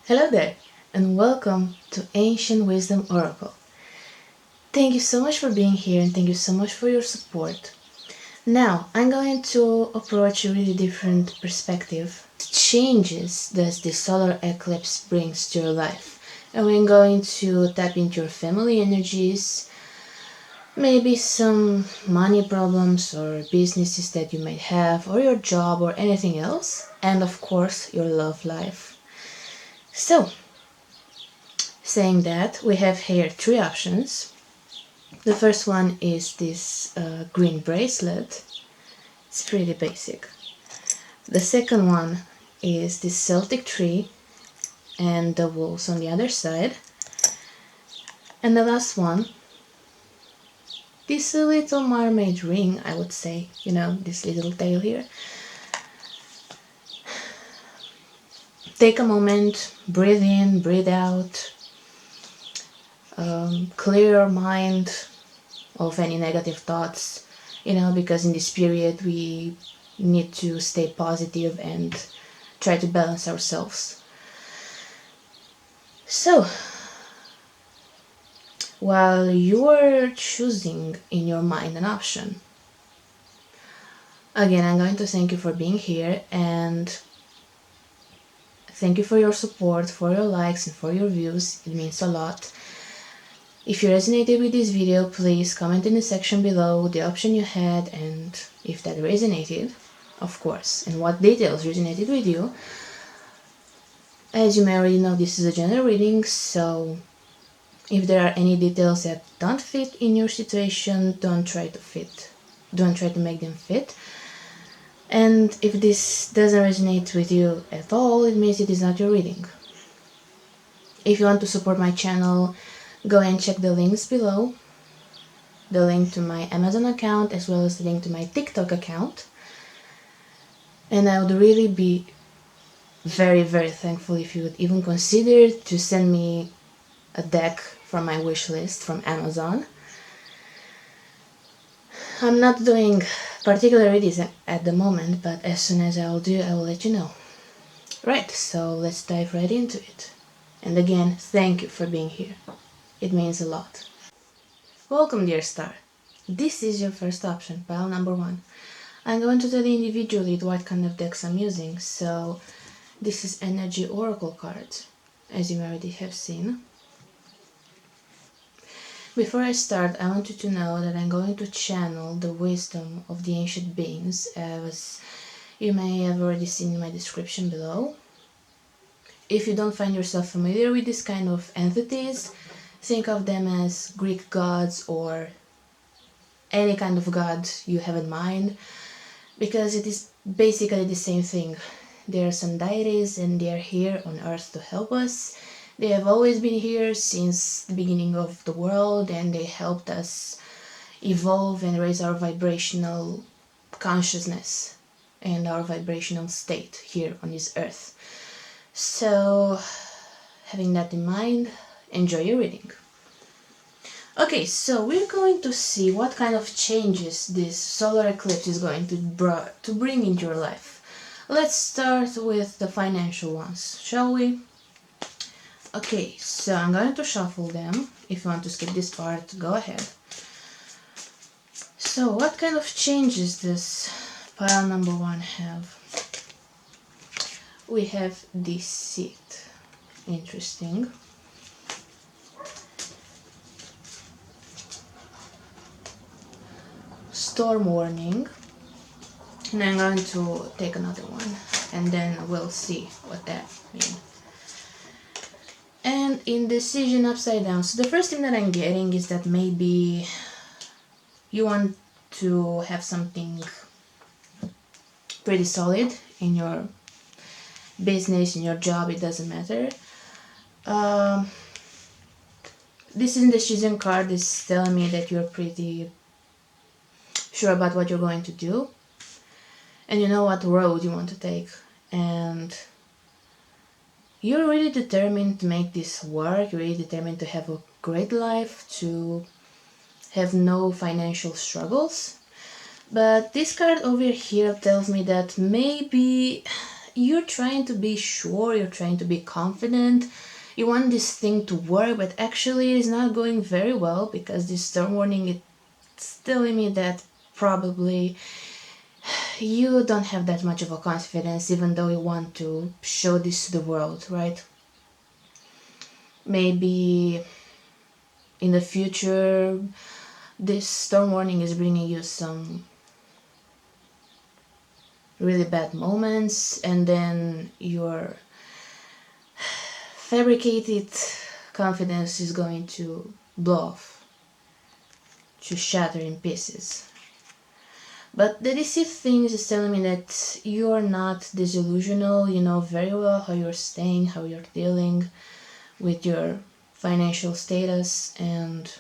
Hello there, and welcome to Ancient Wisdom Oracle. Thank you so much for being here and thank you so much for your support. Now, I'm going to approach a really different perspective. Changes that the solar eclipse brings to your life. And we're going to tap into your family energies, maybe some money problems or businesses that you might have, or your job or anything else, and of course, your love life. So, saying that, we have here three options. The first one is this green bracelet. It's pretty basic. The second one is this Celtic tree and the wolves on the other side. And the last one, this little mermaid ring, I would say, this little tail here. Take a moment, breathe in, breathe out, clear your mind of any negative thoughts, because in this period we need to stay positive and try to balance ourselves. So, while you are choosing in your mind an option, again, I'm going to thank you for being here and thank you for your support, for your likes and for your views. It means a lot. If you resonated with this video, please comment in the section below the option you had and if that resonated, of course, and what details resonated with you. As you may already know, this is a general reading, so if there are any details that don't fit in your situation, don't try to make them fit. And if this doesn't resonate with you at all, it means it is not your reading. If you want to support my channel, go and check the links below. The link to my Amazon account as well as the link to my TikTok account. And I would really be very, very thankful if you would even consider to send me a deck from my wish list from Amazon. I'm not doing particular readings at the moment, but as soon as I will do, I will let you know. Right, so let's dive right into it. And again, thank you for being here. It means a lot. Welcome, dear star. This is your first option, pile number 1. I'm going to tell you individually what kind of decks I'm using, so this is Energy Oracle cards, as you already have seen. Before I start, I want you to know that I'm going to channel the wisdom of the ancient beings, as you may have already seen in my description below. If you don't find yourself familiar with this kind of entities, think of them as Greek gods or any kind of god you have in mind, because it is basically the same thing. There are some deities and they are here on earth to help us. They have always been here since the beginning of the world, and they helped us evolve and raise our vibrational consciousness and our vibrational state here on this earth. So, having that in mind, enjoy your reading. Okay, so we're going to see what kind of changes this solar eclipse is going to bring into your life. Let's start with the financial ones, shall we? Okay, so I'm going to shuffle them. If you want to skip this part, go ahead. So, what kind of changes does pile number 1 have? We have deceit. Interesting. Storm warning. And I'm going to take another one and then we'll see what that means. And indecision upside down. So the first thing that I'm getting is that maybe you want to have something pretty solid in your business, in your job, it doesn't matter. This indecision card is telling me that you're pretty sure about what you're going to do and you know what road you want to take, and you're really determined to make this work. You're really determined to have a great life, to have no financial struggles. But this card over here tells me that maybe you're trying to be sure, you're trying to be confident, you want this thing to work, but actually it's not going very well because this storm warning is telling me that probably you don't have that much of a confidence even though you want to show this to the world, right? Maybe in the future this storm warning is bringing you some really bad moments, and then your fabricated confidence is going to blow off, to shatter in pieces. But the deceived thing is telling me that you're not disillusional, you know very well how you're staying, how you're dealing with your financial status, and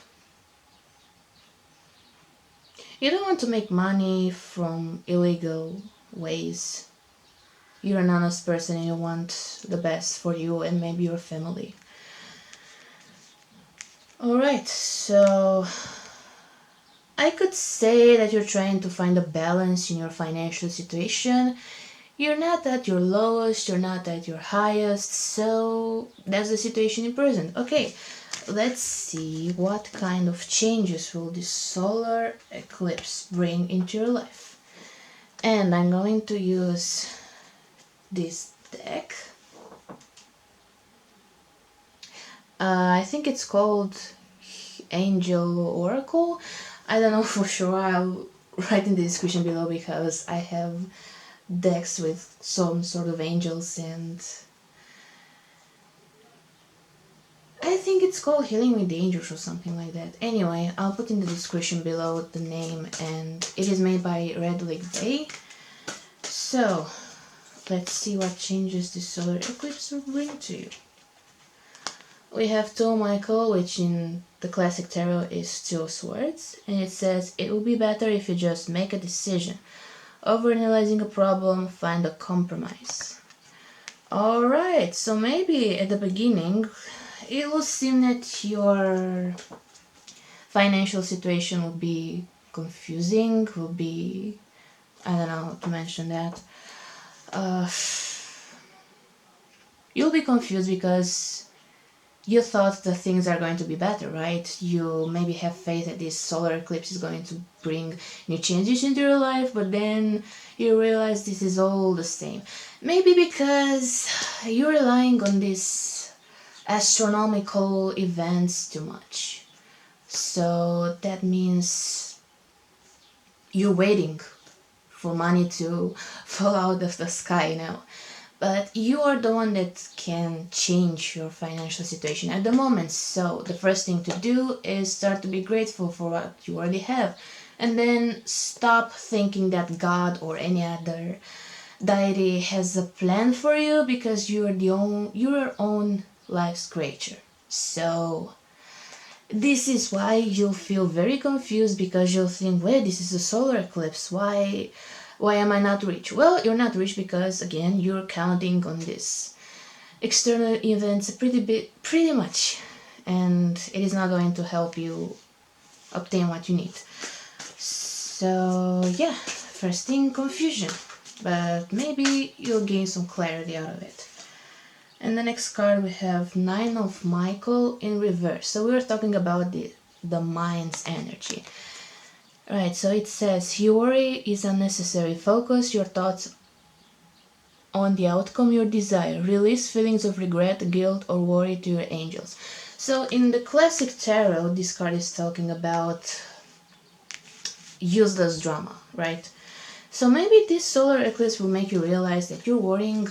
you don't want to make money from illegal ways. You're an honest person and you want the best for you and maybe your family. Alright, so I could say that you're trying to find a balance in your financial situation. You're not at your lowest, you're not at your highest, so that's the situation in present. Okay, let's see what kind of changes will this solar eclipse bring into your life. And I'm going to use this deck. I think it's called Angel Oracle. I don't know for sure, I'll write in the description below because I have decks with some sort of angels, and I think it's called Healing with the Angels or something like that. Anyway, I'll put in the description below the name, and it is made by Red Lake Bay. So, let's see what changes the solar eclipse will bring to you. We have Two Michael, which in the classic tarot is Two of Swords, and it says, it will be better if you just make a decision. Overanalyzing a problem, find a compromise. Alright, so maybe at the beginning it will seem that your financial situation will be confusing, will be, I don't know how to mention that. You'll be confused because you thought that things are going to be better, right? You maybe have faith that this solar eclipse is going to bring new changes into your life, but then you realize this is all the same. Maybe because you're relying on these astronomical events too much. So that means you're waiting for money to fall out of the sky, you know. But you are the one that can change your financial situation at the moment. So the first thing to do is start to be grateful for what you already have, and then stop thinking that God or any other deity has a plan for you, because you're your own life's creature. So this is why you'll feel very confused, because you'll think, wait, this is a solar eclipse, why am I not rich? Well, you're not rich because, again, you're counting on this external events pretty much, and it is not going to help you obtain what you need. So yeah, first thing, confusion, but maybe you'll gain some clarity out of it. And the next card we have Nine of Michael in reverse. So we're talking about the mind's energy. Right, so it says, your worry is unnecessary. Focus your thoughts on the outcome you desire. Release feelings of regret, guilt, or worry to your angels. So in the classic tarot, this card is talking about useless drama, right? So maybe this solar eclipse will make you realize that you're worrying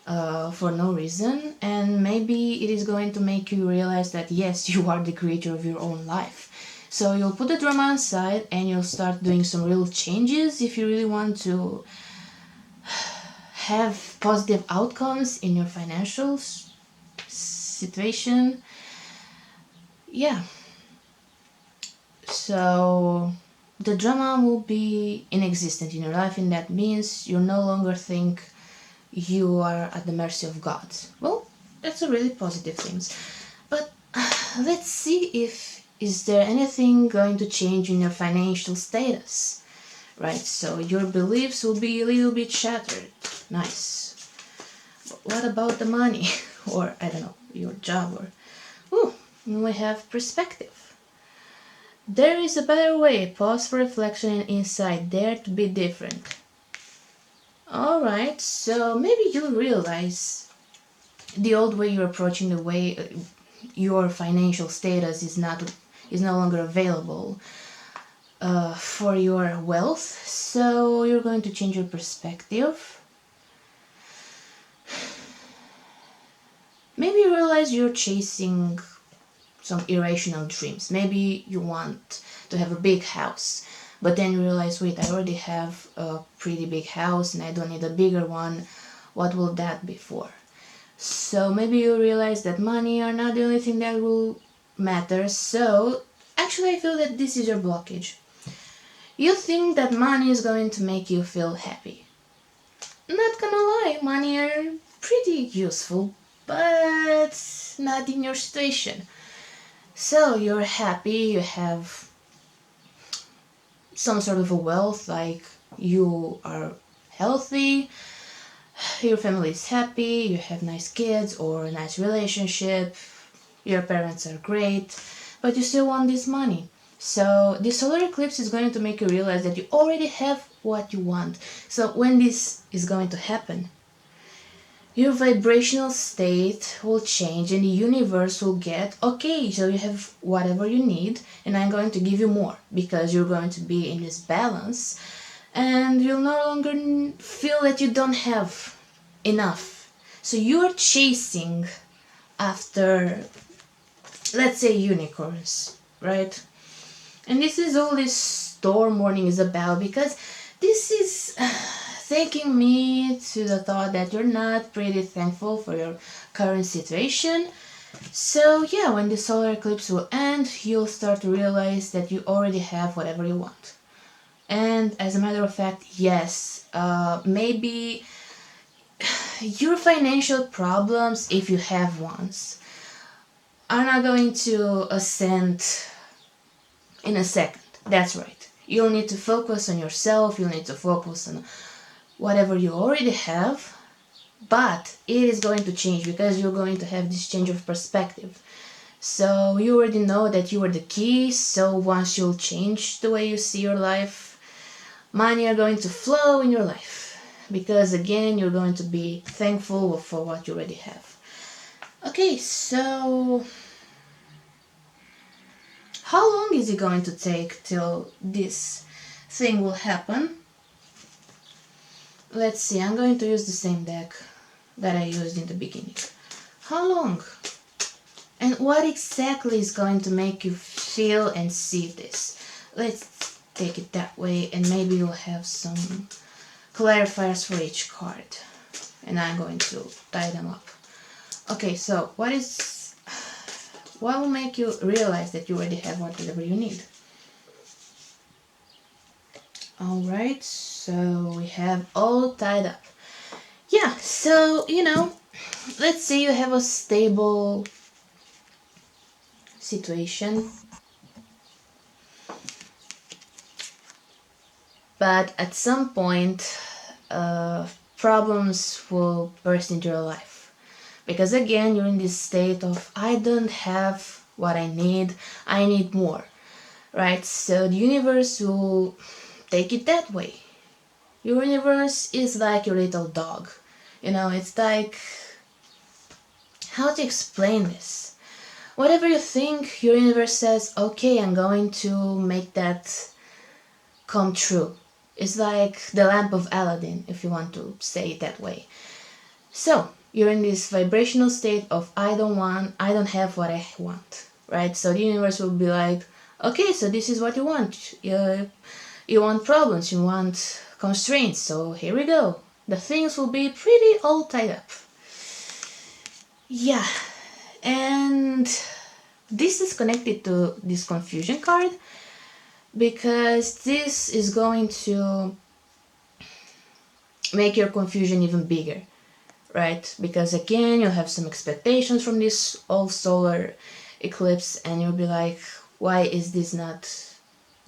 for no reason, and maybe it is going to make you realize that yes, you are the creator of your own life. So you'll put the drama aside and you'll start doing some real changes if you really want to have positive outcomes in your financial situation. Yeah. So the drama will be inexistent in your life, and that means you no longer think you are at the mercy of God. Well, that's a really positive thing. But let's see if is there anything going to change in your financial status. right? So your beliefs will be a little bit shattered. Nice. But what about the money? Or, I don't know, your job? Or, ooh, we have perspective. There is a better way. Pause for reflection and insight. Dare to be different. Alright, so maybe you'll realize the old way you're approaching the way your financial status is no longer available for your wealth. So you're going to change your perspective. Maybe you realize you're chasing some irrational dreams. Maybe you want to have a big house, but then you realize, wait, I already have a pretty big house and I don't need a bigger one. What will that be for? So maybe you realize that money are not the only thing that will matter. So actually I feel that this is your blockage. You think that money is going to make you feel happy. Not gonna lie, money are pretty useful, but not in your situation. So you're happy, you have some sort of a wealth, like you are healthy, your family is happy, you have nice kids or a nice relationship, your parents are great, but you still want this money. So the solar eclipse is going to make you realize that you already have what you want. So when this is going to happen, your vibrational state will change and the universe will get, okay, so you have whatever you need and I'm going to give you more, because you're going to be in this balance and you'll no longer feel that you don't have enough. So you're chasing after, let's say, unicorns, right? And this is all this storm warning is about, because this is taking me to the thought that you're not pretty thankful for your current situation. So yeah, when the solar eclipse will end, you'll start to realize that you already have whatever you want. And as a matter of fact, yes, maybe your financial problems, if you have ones, are not going to ascend in a second. That's right. You'll need to focus on yourself, you'll need to focus on whatever you already have, but it is going to change because you're going to have this change of perspective. So you already know that you are the key, so once you'll change the way you see your life, money are going to flow in your life, because again, you're going to be thankful for what you already have. Okay, so how long is it going to take till this thing will happen? Let's see, I'm going to use the same deck that I used in the beginning. How long? And what exactly is going to make you feel and see this? Let's take it that way, and maybe you'll have some clarifiers for each card. And I'm going to tie them up. Okay, so what will make you realize that you already have whatever you need? Alright, so we have all tied up. Yeah, so, let's say you have a stable situation, but at some point, problems will burst into your life. Because again, you're in this state of, I don't have what I need more, right? So the universe will take it that way. Your universe is like your little dog. It's like, how to explain this? Whatever you think, your universe says, okay, I'm going to make that come true. It's like the lamp of Aladdin, if you want to say it that way. So you're in this vibrational state of, I don't have what I want, right? So the universe will be like, okay, so this is what you want. You want problems, you want constraints, so here we go. The things will be pretty all tied up. Yeah, and this is connected to this confusion card, because this is going to make your confusion even bigger, right? Because again, you'll have some expectations from this all solar eclipse and you'll be like, why is this not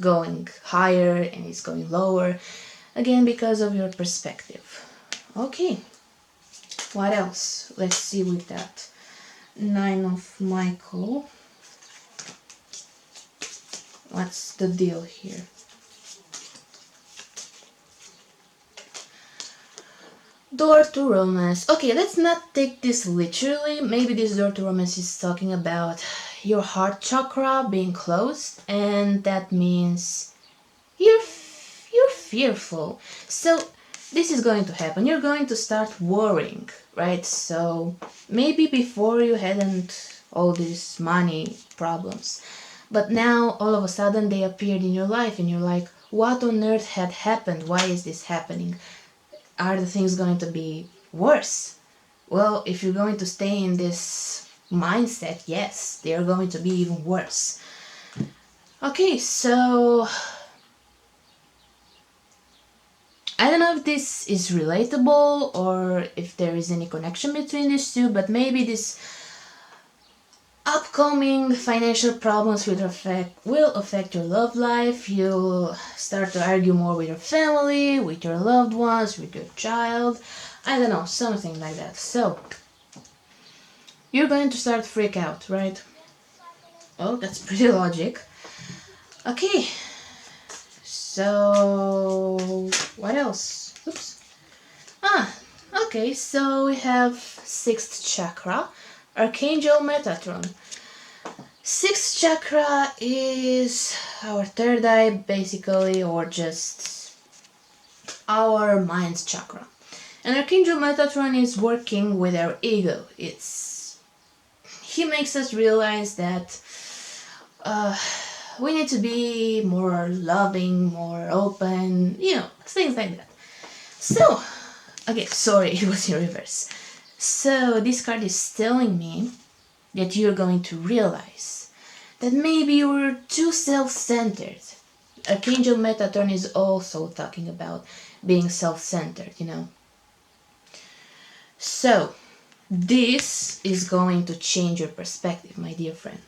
going higher and it's going lower. Again, because of your perspective. Okay, what else? Let's see with that. 9 of Michael. What's the deal here? Door to romance. Okay, let's not take this literally. Maybe this door to romance is talking about your heart chakra being closed, and that means you're fearful. So this is going to happen. You're going to start worrying, right? So maybe before you hadn't all these money problems, but now all of a sudden they appeared in your life, and you're like, what on earth had happened? Why is this happening? Are the things going to be worse? Well, if you're going to stay in this mindset, yes, they are going to be even worse. Okay, so I don't know if this is relatable or if there is any connection between these two, but maybe this upcoming financial problems will affect your love life. You'll start to argue more with your family, with your loved ones, with your child. I don't know, something like that. So you're going to start to freak out, right? Oh, that's pretty logic. Okay, so what else? Oops. Okay, so we have 6th chakra, Archangel Metatron. 6th chakra is our third eye, basically, or just our mind's chakra. And Archangel Metatron is working with our ego. He makes us realize that we need to be more loving, more open, things like that. So, okay, sorry, it was in reverse. So this card is telling me that you're going to realize that maybe you're too self-centered. Archangel Metatron is also talking about being self-centered, So, this is going to change your perspective, my dear friend.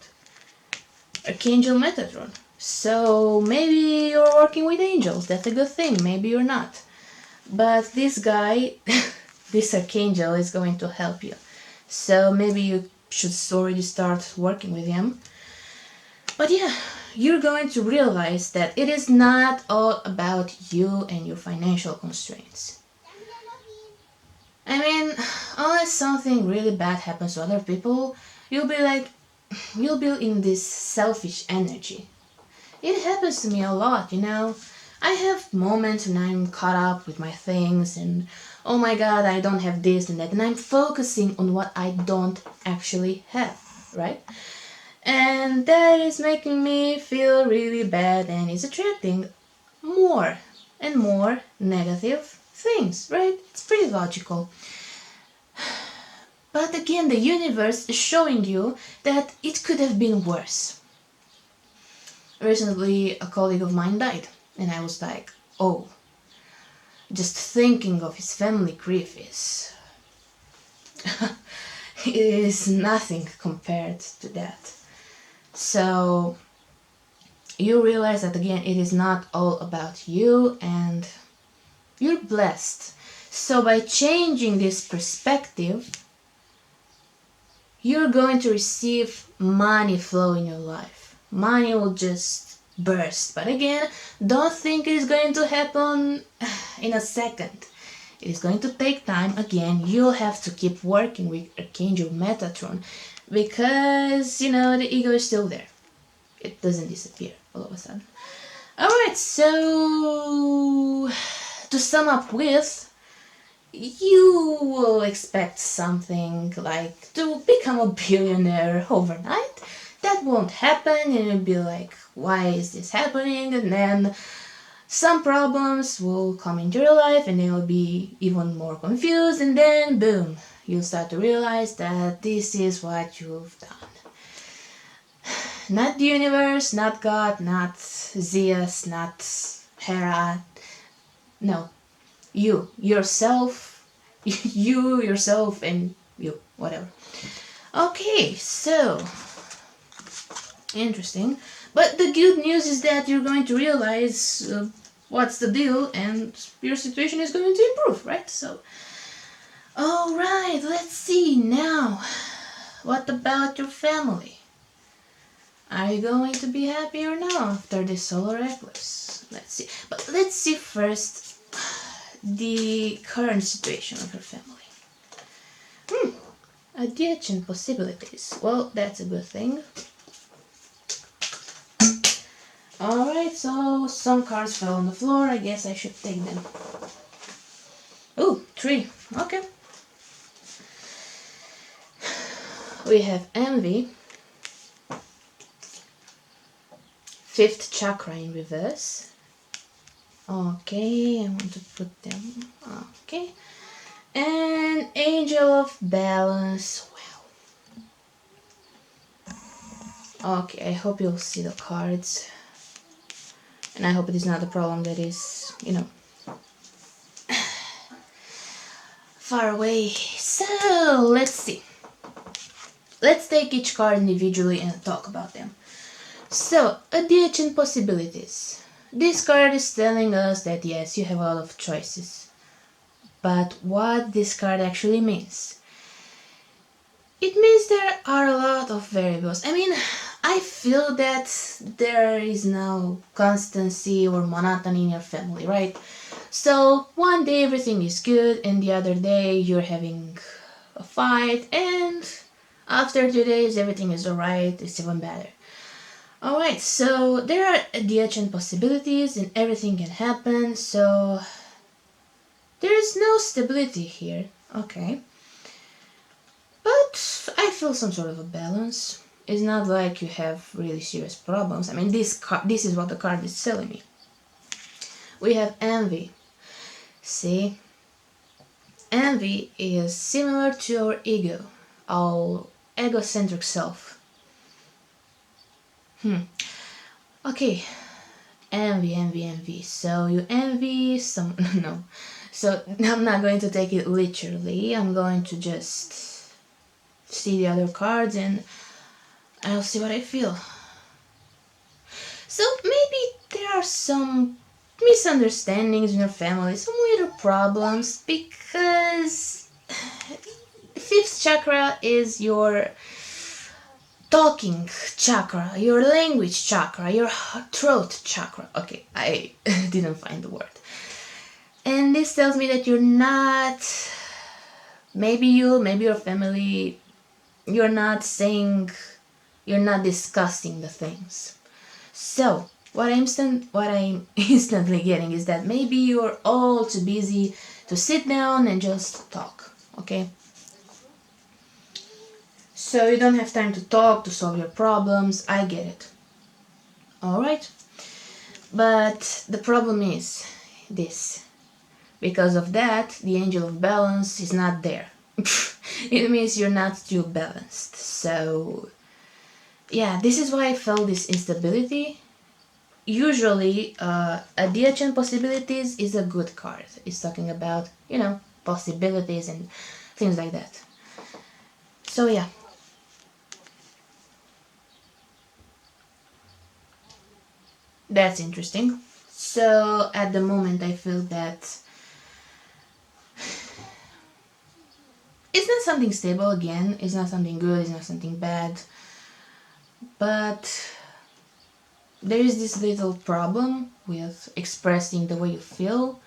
Archangel Metatron. So, maybe you're working with angels, that's a good thing, maybe you're not. But this guy, this archangel is going to help you. So maybe you should already start working with him. But yeah, you're going to realize that it is not all about you and your financial constraints. I mean, unless something really bad happens to other people, you'll be in this selfish energy. It happens to me a lot, I have moments when I'm caught up with my things and oh my god, I don't have this and that, and I'm focusing on what I don't actually have, right? And that is making me feel really bad and is attracting more and more negative things, right? It's pretty logical. But again, the universe is showing you that it could have been worse. Recently, a colleague of mine died. And I was like, oh, just thinking of his family grief is nothing compared to that. So you realize that again, it is not all about you and you're blessed. So by changing this perspective, you're going to receive money flow in your life. Money will just burst. But again, don't think it is going to happen in a second. It is going to take time. Again, you'll have to keep working with Archangel Metatron because, the ego is still there. It doesn't disappear all of a sudden. Alright, so to sum up with, you will expect something like to become a billionaire overnight. That won't happen and you'll be like, why is this happening? And then some problems will come into your life and you'll be even more confused, and then boom, you'll start to realize that this is what you've done. Not the universe, not God, not Zeus, not Hera. No, you, yourself, you, yourself, and you, whatever. Okay, so interesting. But the good news is that you're going to realize what's the deal, and your situation is going to improve, right? So, alright, let's see now. What about your family? Are you going to be happy or no after this solar eclipse? Let's see. But let's see first the current situation of your family. Adjacent possibilities. Well, that's a good thing. Alright, so some cards fell on the floor. I guess I should take them. Ooh, 3. Okay. We have envy. 5th chakra in reverse. Okay, I want to put them. Okay. And angel of balance. Wow. Okay, I hope you'll see the cards. And I hope it is not a problem that is, far away. So, let's see. Let's take each card individually and talk about them. So, adjacent possibilities. This card is telling us that yes, you have a lot of choices. But what this card actually means? It means there are a lot of variables. I mean, I feel that there is no constancy or monotony in your family, right? So one day everything is good and the other day you're having a fight, and after 2 days everything is alright, it's even better. Alright, so there are adjacent possibilities and everything can happen, so there is no stability here. Okay. But I feel some sort of a balance. It's not like you have really serious problems. I mean, this is what the card is telling me. We have envy. See? Envy is similar to our ego, our egocentric self. Okay. Envy. So you envy some... No. So I'm not going to take it literally. I'm going to just see the other cards and I'll see what I feel. So maybe there are some misunderstandings in your family, some little problems, because 5th chakra is your talking chakra, your language chakra, your throat chakra. Okay, I didn't find the word. And this tells me that you're not, maybe your family, you're not discussing the things. So, what I'm instantly getting is that maybe you're all too busy to sit down and just talk, okay? So you don't have time to talk, to solve your problems, I get it. Alright? But the problem is this. Because of that, the angel of balance is not there. It means you're not too balanced. So, yeah, this is why I felt this instability. Usually, adjacent possibilities is a good card. It's talking about, possibilities and things like that. So, yeah. That's interesting. So, at the moment, I feel that it's not something stable again, it's not something good, it's not something bad, but there is this little problem with expressing the way you feel.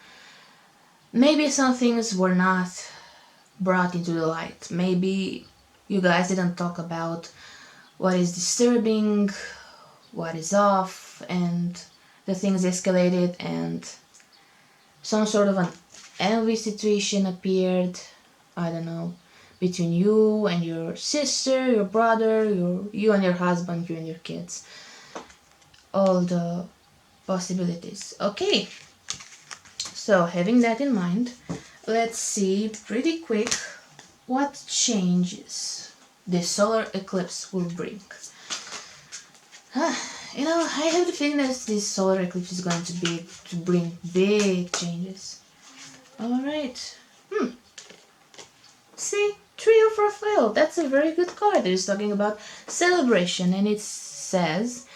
Maybe some things were not brought into the light. Maybe you guys didn't talk about what is disturbing, what is off, and the things escalated and some sort of an envy situation appeared. I don't know, between you and your sister, your brother, you and your husband, you and your kids. All the possibilities. Okay, so having that in mind, let's see pretty quick what changes the solar eclipse will bring. I have the feeling that this solar eclipse is going to bring big changes. Alright. See, Trio of Raphael, that's a very good card. It is talking about celebration, and it says,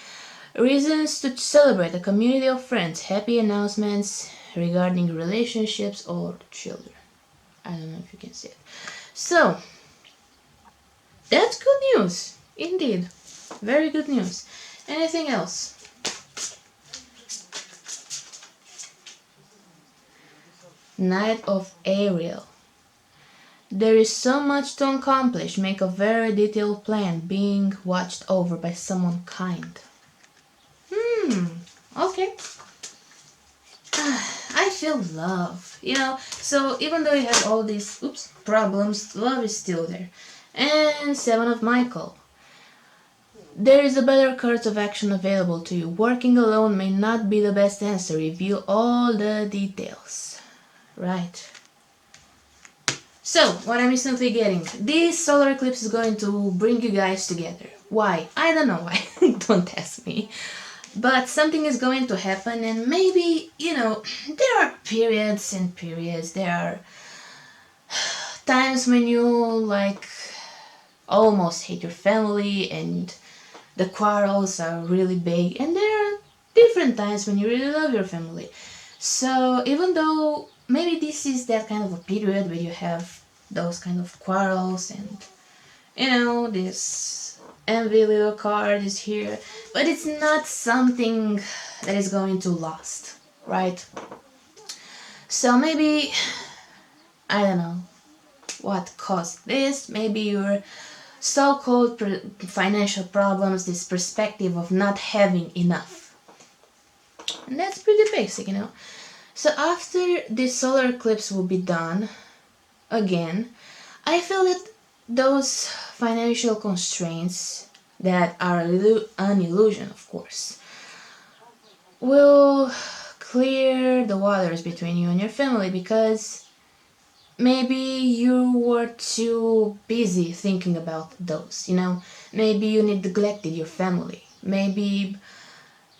Reasons to celebrate a community of friends. Happy announcements regarding relationships or children. I don't know if you can see it. So, that's good news. Indeed. Very good news. Anything else? Knight of Ariel. There is so much to accomplish. Make a very detailed plan, being watched over by someone kind. Okay. I feel love, so even though you have all these problems, love is still there. And Seven of Michael. There is a better course of action available to you. Working alone may not be the best answer. Review all the details. Right. So, what I'm instantly getting, this solar eclipse is going to bring you guys together. Why? I don't know why. Don't ask me. But something is going to happen, and maybe, there are periods and periods. There are times when you, almost hate your family, and the quarrels are really big, and there are different times when you really love your family. So even though maybe this is that kind of a period where you have those kind of quarrels and this envy little card is here, but it's not something that is going to last, right? So maybe, I don't know what caused this. Maybe your so-called financial problems, this perspective of not having enough. And that's pretty basic, So after this solar eclipse will be done, again, I feel that those financial constraints that are an illusion, of course, will clear the waters between you and your family, because maybe you were too busy thinking about those, maybe you neglected your family, maybe,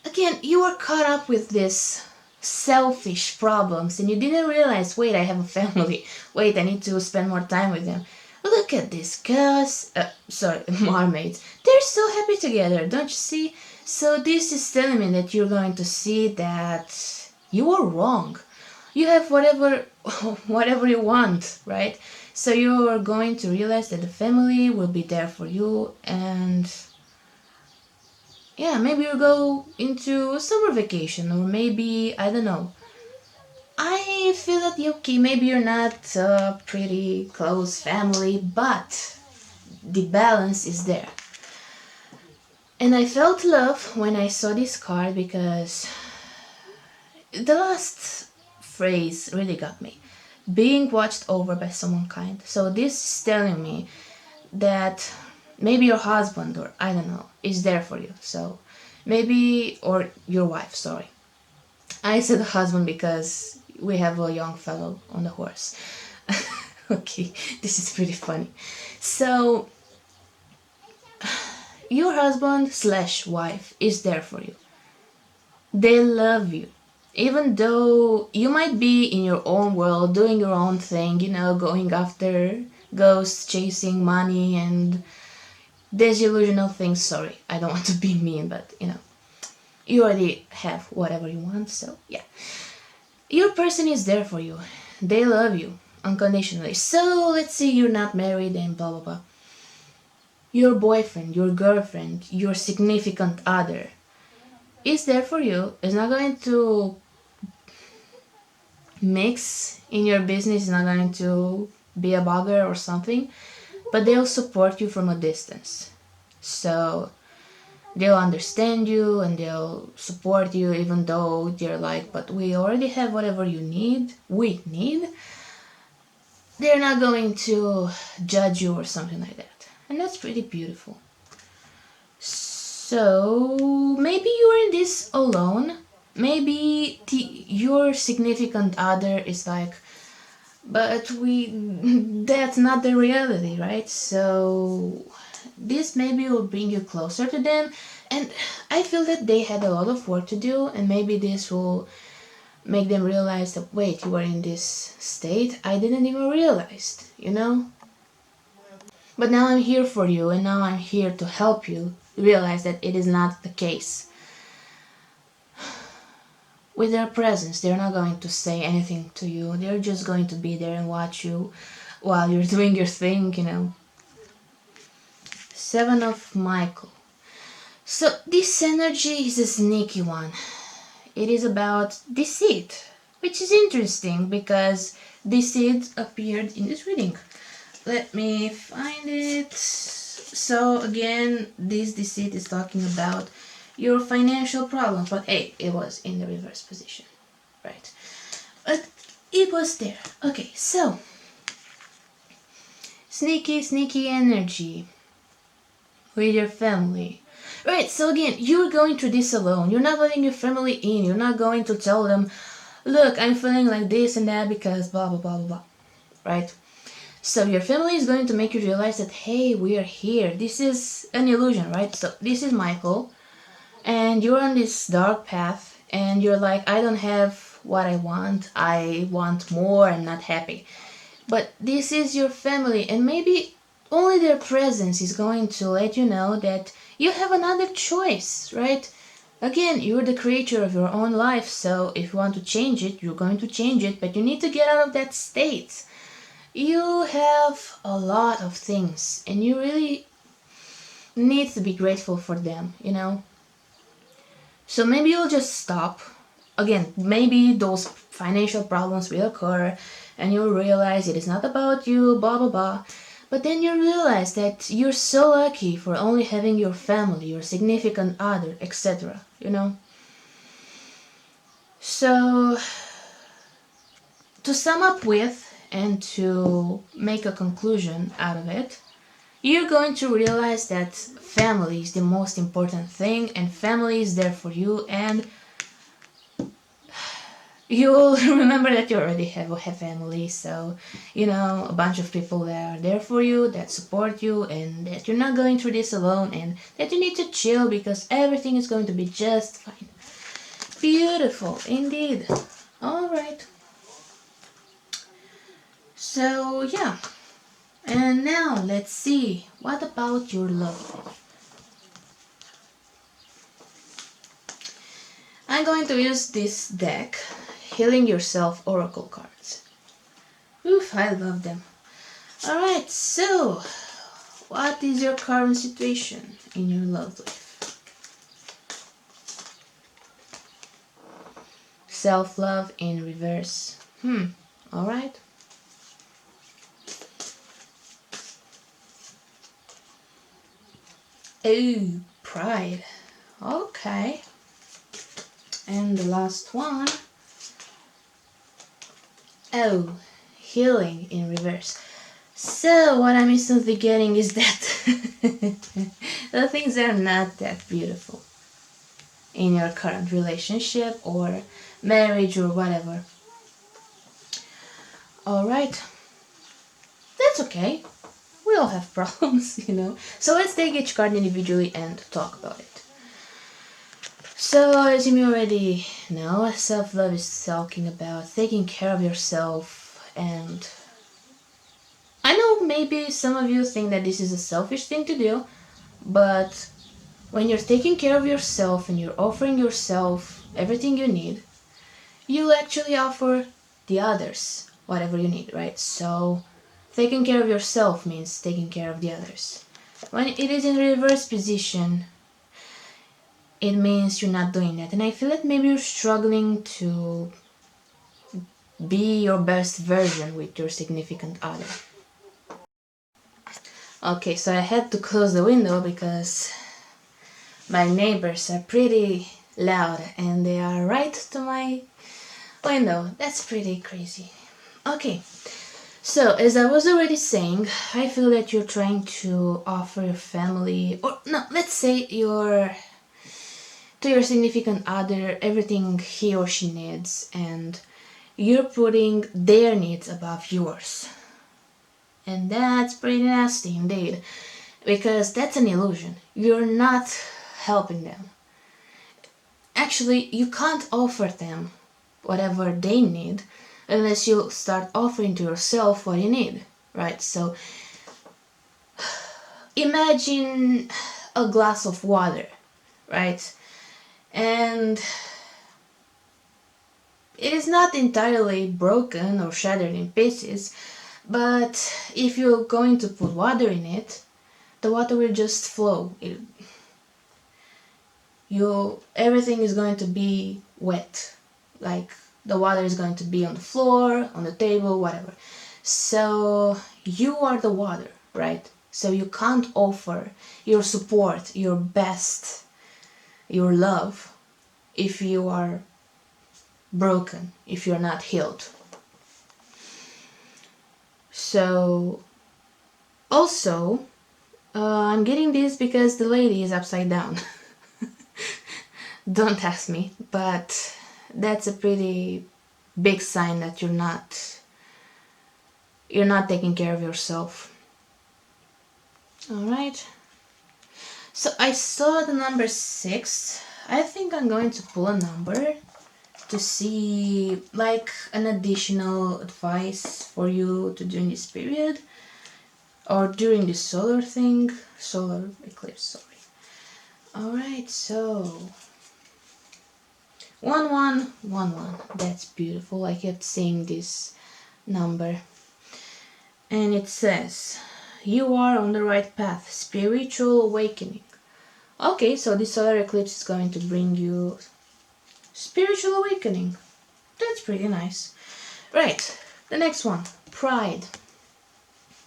again, you were caught up with this selfish problems and you didn't realize, wait, I have a family, wait, I need to spend more time with them. Look at this mermaids, they're so happy together, don't you see? So this is telling me that you're going to see that you are wrong. You have whatever you want, right? So you are going to realize that the family will be there for you, and yeah, maybe you go into a summer vacation, or maybe, I don't know. I feel that, okay, maybe you're not a pretty close family, but the balance is there. And I felt love when I saw this card, because the last phrase really got me. Being watched over by someone kind. So this is telling me that maybe your husband, or I don't know, is there for you. So maybe, or your wife, sorry. I said husband because we have a young fellow on the horse. Okay, this is pretty funny. So your husband / wife is there for you. They love you. Even though you might be in your own world, doing your own thing, going after ghosts, chasing money, and desillusional things. Sorry, I don't want to be mean, but you already have whatever you want, so yeah. Your person is there for you. They love you unconditionally. So let's say you're not married and blah blah blah. Your boyfriend, your girlfriend, your significant other is there for you. Is not going to mix in your business, is not going to be a bugger or something, but they'll support you from a distance. So they'll understand you and they'll support you, even though they're like, but we already have whatever we need. They're not going to judge you or something like that. And that's pretty beautiful. So maybe you're in this alone. Maybe your significant other is like, but that's not the reality, right? So this maybe will bring you closer to them, and I feel that they had a lot of work to do, and maybe this will make them realize that, wait, you were in this state, I didn't even realize, But now I'm here for you, and now I'm here to help you realize that it is not the case. with their presence. They're not going to say anything to you. They're just going to be there and watch you while you're doing your thing, you know. Seven of Michael. So this energy is a sneaky one. It is about deceit, which is interesting because deceit appeared in this reading. Let me find it. So again, this deceit is talking about your financial problems, but hey, it was in the reverse position, right? But it was there. Okay, so sneaky energy with your family. Right, so again, you're going through this alone. You're not letting your family in. You're not going to tell them, look, I'm feeling like this and that because blah, blah, blah, blah, blah. Right? So your family is going to make you realize that, hey, we are here. This is an illusion, right? So this is Michael, and you're on this dark path, and you're like, I don't have what I want more, I'm not happy. But this is your family, and maybe only their presence is going to let you know that you have another choice, right? Again, you're the creator of your own life, so if you want to change it, you're going to change it, but you need to get out of that state. You have a lot of things, and you really need to be grateful for them, you know? So maybe you'll just stop. Again, maybe those financial problems will occur, and you'll realize it is not about you, blah blah blah. But then you realize that you're so lucky for only having your family, your significant other, etc. You know? So, to sum up with and to make a conclusion out of it, you're going to realize that family is the most important thing, and family is there for you, and you'll remember that you already have a family, so you know, a bunch of people that are there for you, that support you, and that you're not going through this alone, and that you need to chill because everything is going to be just fine. Beautiful indeed. All right, so yeah, and now let's see, what about your love life? I'm going to use this deck, Healing Yourself Oracle cards. Oof, I love them. Alright, so what is your current situation in your love life? Self-love in reverse. Alright. Oh, pride. Okay. And the last one. Oh, healing in reverse. So what I'm instantly getting is that the things are not that beautiful in your current relationship or marriage or whatever. Alright, that's okay. We all have problems, you know. So let's take each card individually and talk about it. So as you may already know, self-love is talking about taking care of yourself, and I know maybe some of you think that this is a selfish thing to do, but when you're taking care of yourself and you're offering yourself everything you need, you actually offer the others whatever you need, right? So taking care of yourself means taking care of the others. When it is in reverse position, it means you're not doing that. And I feel that maybe you're struggling to be your best version with your significant other. Okay, so I had to close the window because my neighbors are pretty loud and they are right to my window. That's pretty crazy. Okay, so as I was already saying, I feel that you're trying to offer your family, or no, let's say to your significant other everything he or she needs, and you're putting their needs above yours. And that's pretty nasty indeed, because that's an illusion. You're not helping them. Actually, you can't offer them whatever they need unless you start offering to yourself what you need, right? So imagine a glass of water, right? And it is not entirely broken or shattered in pieces, but if you're going to put water in it, the water will just flow. Everything is going to be wet, like the water is going to be on the floor, on the table, whatever. So you are the water, right? So you can't offer your support, your best, your love if you are broken, if you're not healed. So also, I'm getting this because the lady is upside down. Don't ask me, but that's a pretty big sign that you're not taking care of yourself. All right. So I saw the number 6. I think I'm going to pull a number to see like an additional advice for you to do in this period or during this solar eclipse, sorry. All right, so 1111. That's beautiful. I kept seeing this number. And it says, you are on the right path, spiritual awakening. Okay, so this solar eclipse is going to bring you spiritual awakening. That's pretty nice. Right, the next one, pride.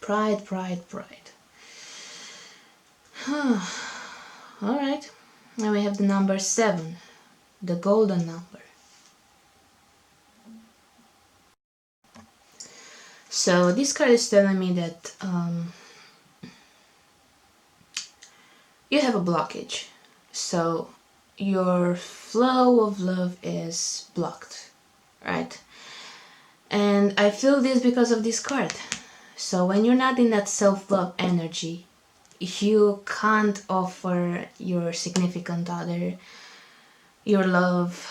Pride. Alright, now we have the number 7, the golden number. So this card is telling me that you have a blockage. So your flow of love is blocked, right? And I feel this because of this card. So when you're not in that self-love energy, you can't offer your significant other your love,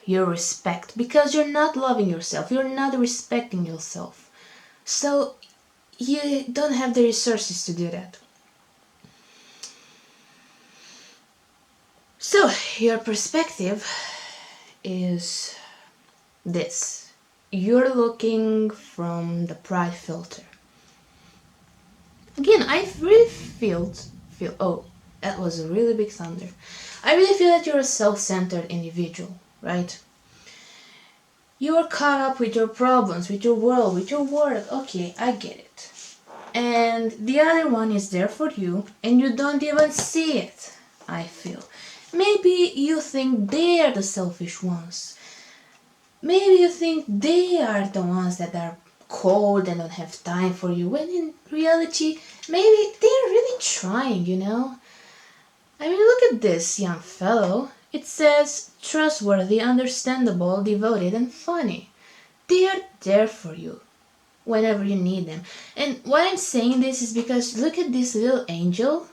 your respect, because you're not loving yourself, you're not respecting yourself. So you don't have the resources to do that. So your perspective is this. You're looking from the pride filter. Again, I really feel, oh, that was a really big thunder. I really feel that you're a self-centered individual, right? You are caught up with your problems, with your world, with your work. Okay, I get it. And the other one is there for you, and you don't even see it, I feel. Maybe you think they are the selfish ones. Maybe you think they are the ones that are cold and don't have time for you, when in reality, maybe they're really trying, you know? I mean, look at this young fellow. It says, trustworthy, understandable, devoted, and funny. They are there for you whenever you need them. And why I'm saying this is because look at this little angel.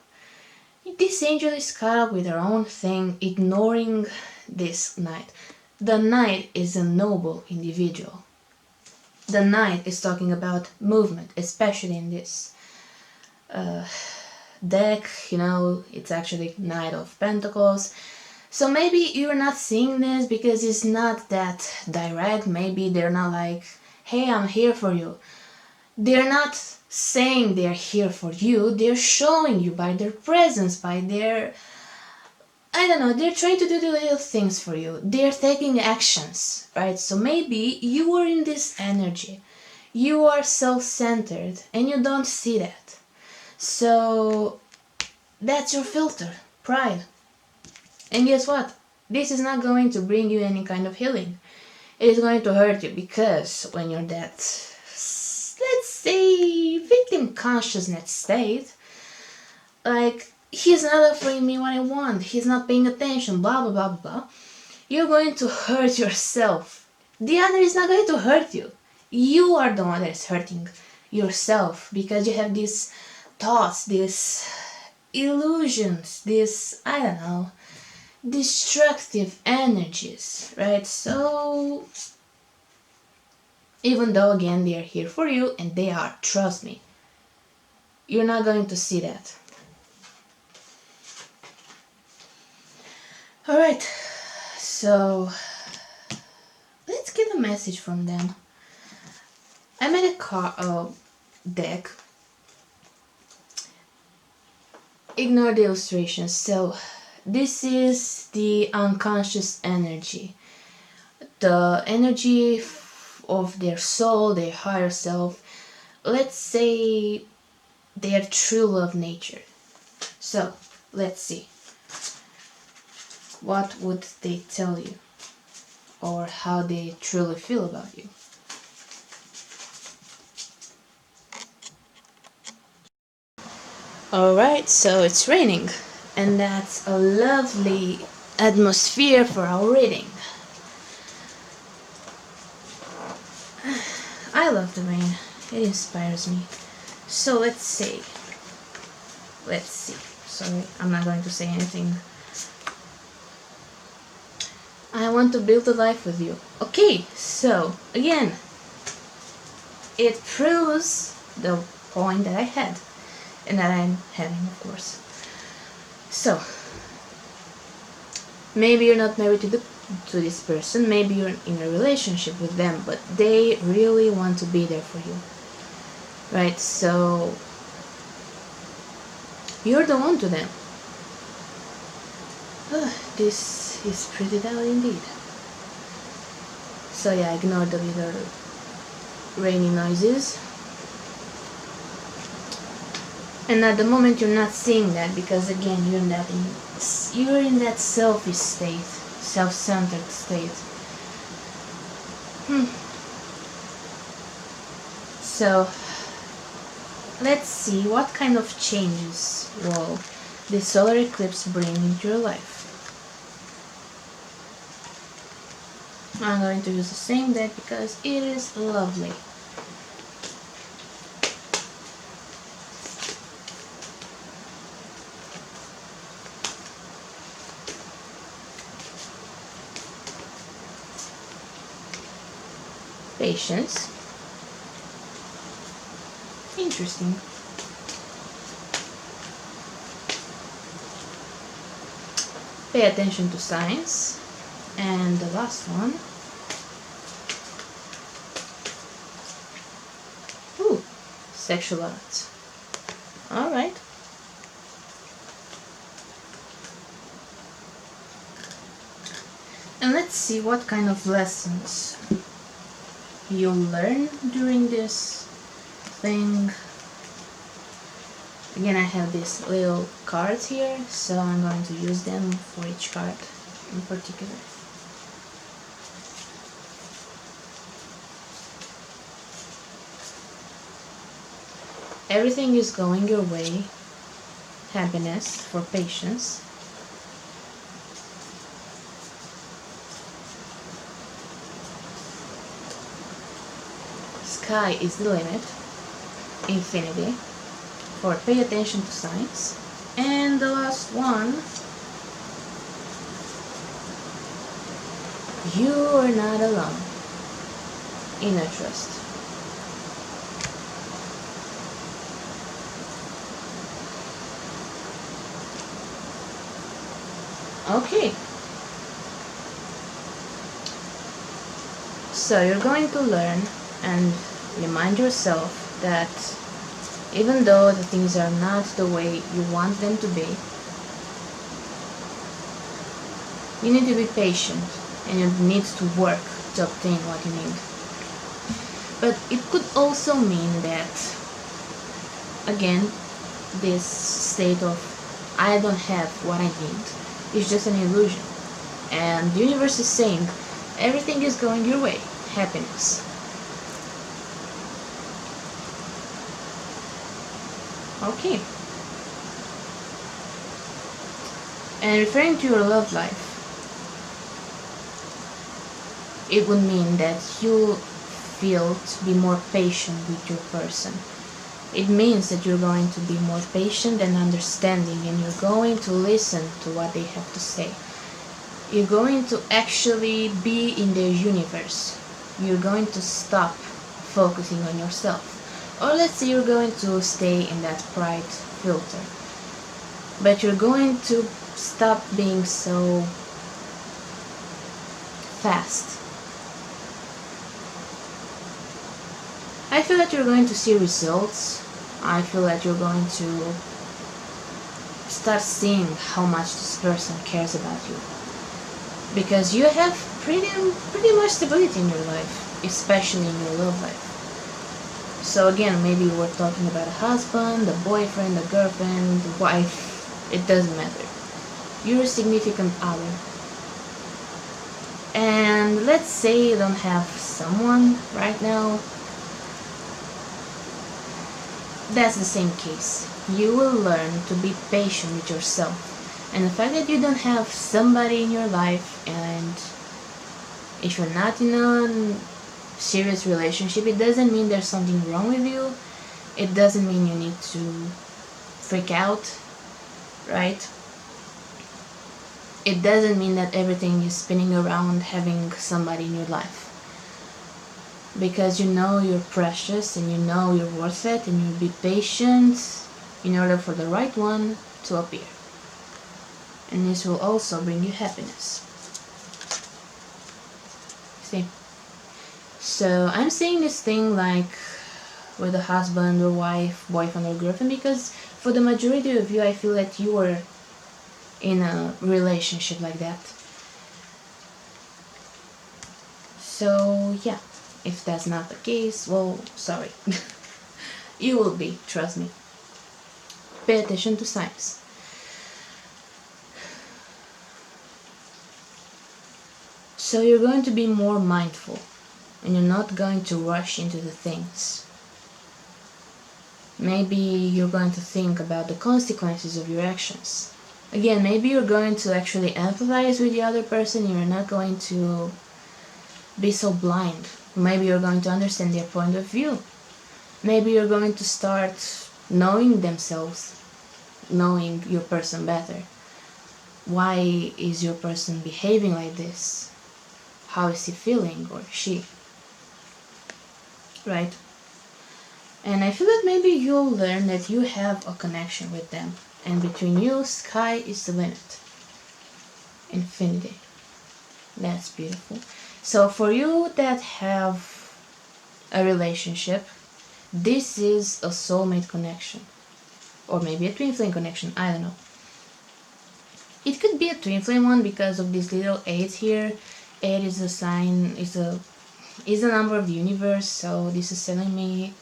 This angel is caught up with her own thing, ignoring this knight. The knight is a noble individual. The knight is talking about movement, especially in this deck, you know, it's actually Knight of Pentacles. So maybe you're not seeing this because it's not that direct. Maybe they're not like, hey, I'm here for you. They're not saying they're here for you. They're showing you by their presence, by their, I don't know, they're trying to do the little things for you. They're taking actions, right? So maybe you are in this energy. You are self-centered and you don't see that. So that's your filter, pride. And guess what? This is not going to bring you any kind of healing. It is going to hurt you because when you're that, let's say, victim consciousness state, like, he's not offering me what I want, he's not paying attention, blah, blah, blah, blah, you're going to hurt yourself. The other is not going to hurt you. You are the one that is hurting yourself because you have these thoughts, these illusions, these, I don't know, destructive energies, right? So even though again they are here for you, and they are, trust me, you're not going to see that. Alright, so let's let's get a message from them. I made a deck. Ignore the illustrations. So this is the unconscious energy, the energy of their soul, their higher self. Let's say their true love nature. So let's see. What would they tell you, or how they truly feel about you? Alright, so it's raining, and that's a lovely atmosphere for our reading. I love the rain, it inspires me. So let's see. Sorry, I'm not going to say anything. I want to build a life with you. Okay, so again, it proves the point that I had, and that I'm having, of course. So maybe you're not married to this person, maybe you're in a relationship with them, but they really want to be there for you, right? So you're the one to them. This is pretty dull indeed. So yeah, ignore the little rainy noises. And at the moment you're not seeing that, because again you're in that selfish state, self-centered state. So let's see what kind of changes will the solar eclipse bring into your life. I'm going to use the same deck because it is lovely. Patience. Interesting. Pay attention to signs. And the last one. Ooh, sexual arts. Alright. And let's see what kind of lessons you'll learn during this thing. Again, I have these little cards here, so I'm going to use them for each card in particular. Everything is going your way. Happiness for patience. Sky is the limit. Infinity. For pay attention to signs. And the last one, you are not alone. Inner trust. Okay. So you're going to learn and remind yourself that even though the things are not the way you want them to be, you need to be patient and you need to work to obtain what you need. But it could also mean that, again, this state of I don't have what I need is just an illusion. And the universe is saying everything is going your way. Happiness. Okay. And referring to your love life, it would mean that you feel to be more patient with your person. It means that you're going to be more patient and understanding, and you're going to listen to what they have to say. You're going to actually be in their universe. You're going to stop focusing on yourself. Or let's say you're going to stay in that pride filter. But you're going to stop being so fast I feel that you're going to see results. I feel that you're going to start seeing how much this person cares about you. Because you have pretty much stability in your life, especially in your love life. So again, maybe we're talking about a husband, a boyfriend, a girlfriend, a wife, it doesn't matter. You're a significant other. And let's say you don't have someone right now. That's the same case. You will learn to be patient with yourself. And the fact that you don't have somebody in your life, and if you're not in a serious relationship, it doesn't mean there's something wrong with you. It doesn't mean you need to freak out, right? It doesn't mean that everything is spinning around having somebody in your life. Because you know you're precious and you know you're worth it, and you'll be patient in order for the right one to appear. And this will also bring you happiness. See? So I'm saying this thing like with a husband or wife, boyfriend or girlfriend, because for the majority of you, I feel that you are in a relationship like that. So yeah, if that's not the case, well, sorry. You will be, trust me. Pay attention to signs. So you're going to be more mindful, and you're not going to rush into the things. Maybe you're going to think about the consequences of your actions. Again, maybe you're going to actually empathize with the other person, and you're not going to be so blind. Maybe you're going to understand their point of view. Maybe you're going to start knowing themselves, knowing your person better. Why is your person behaving like this? How is he feeling, or she? Right? And I feel that maybe you'll learn that you have a connection with them, and between you, sky is the limit. Infinity. That's beautiful. So for you that have a relationship, this is a soulmate connection, or maybe a twin flame connection, I don't know. It could be a twin flame one because of this little 8 here. 8 is a sign, is a number of the universe, so this is telling me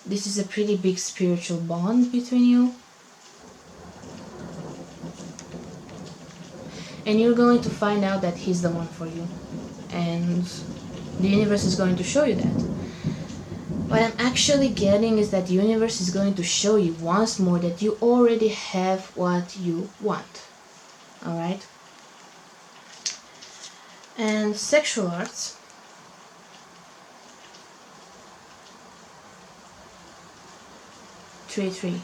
this is a pretty big spiritual bond between you. And you're going to find out that he's the one for you. And the universe is going to show you that. What I'm actually getting is that the universe is going to show you once more that you already have what you want. Alright? And sexual arts. Three.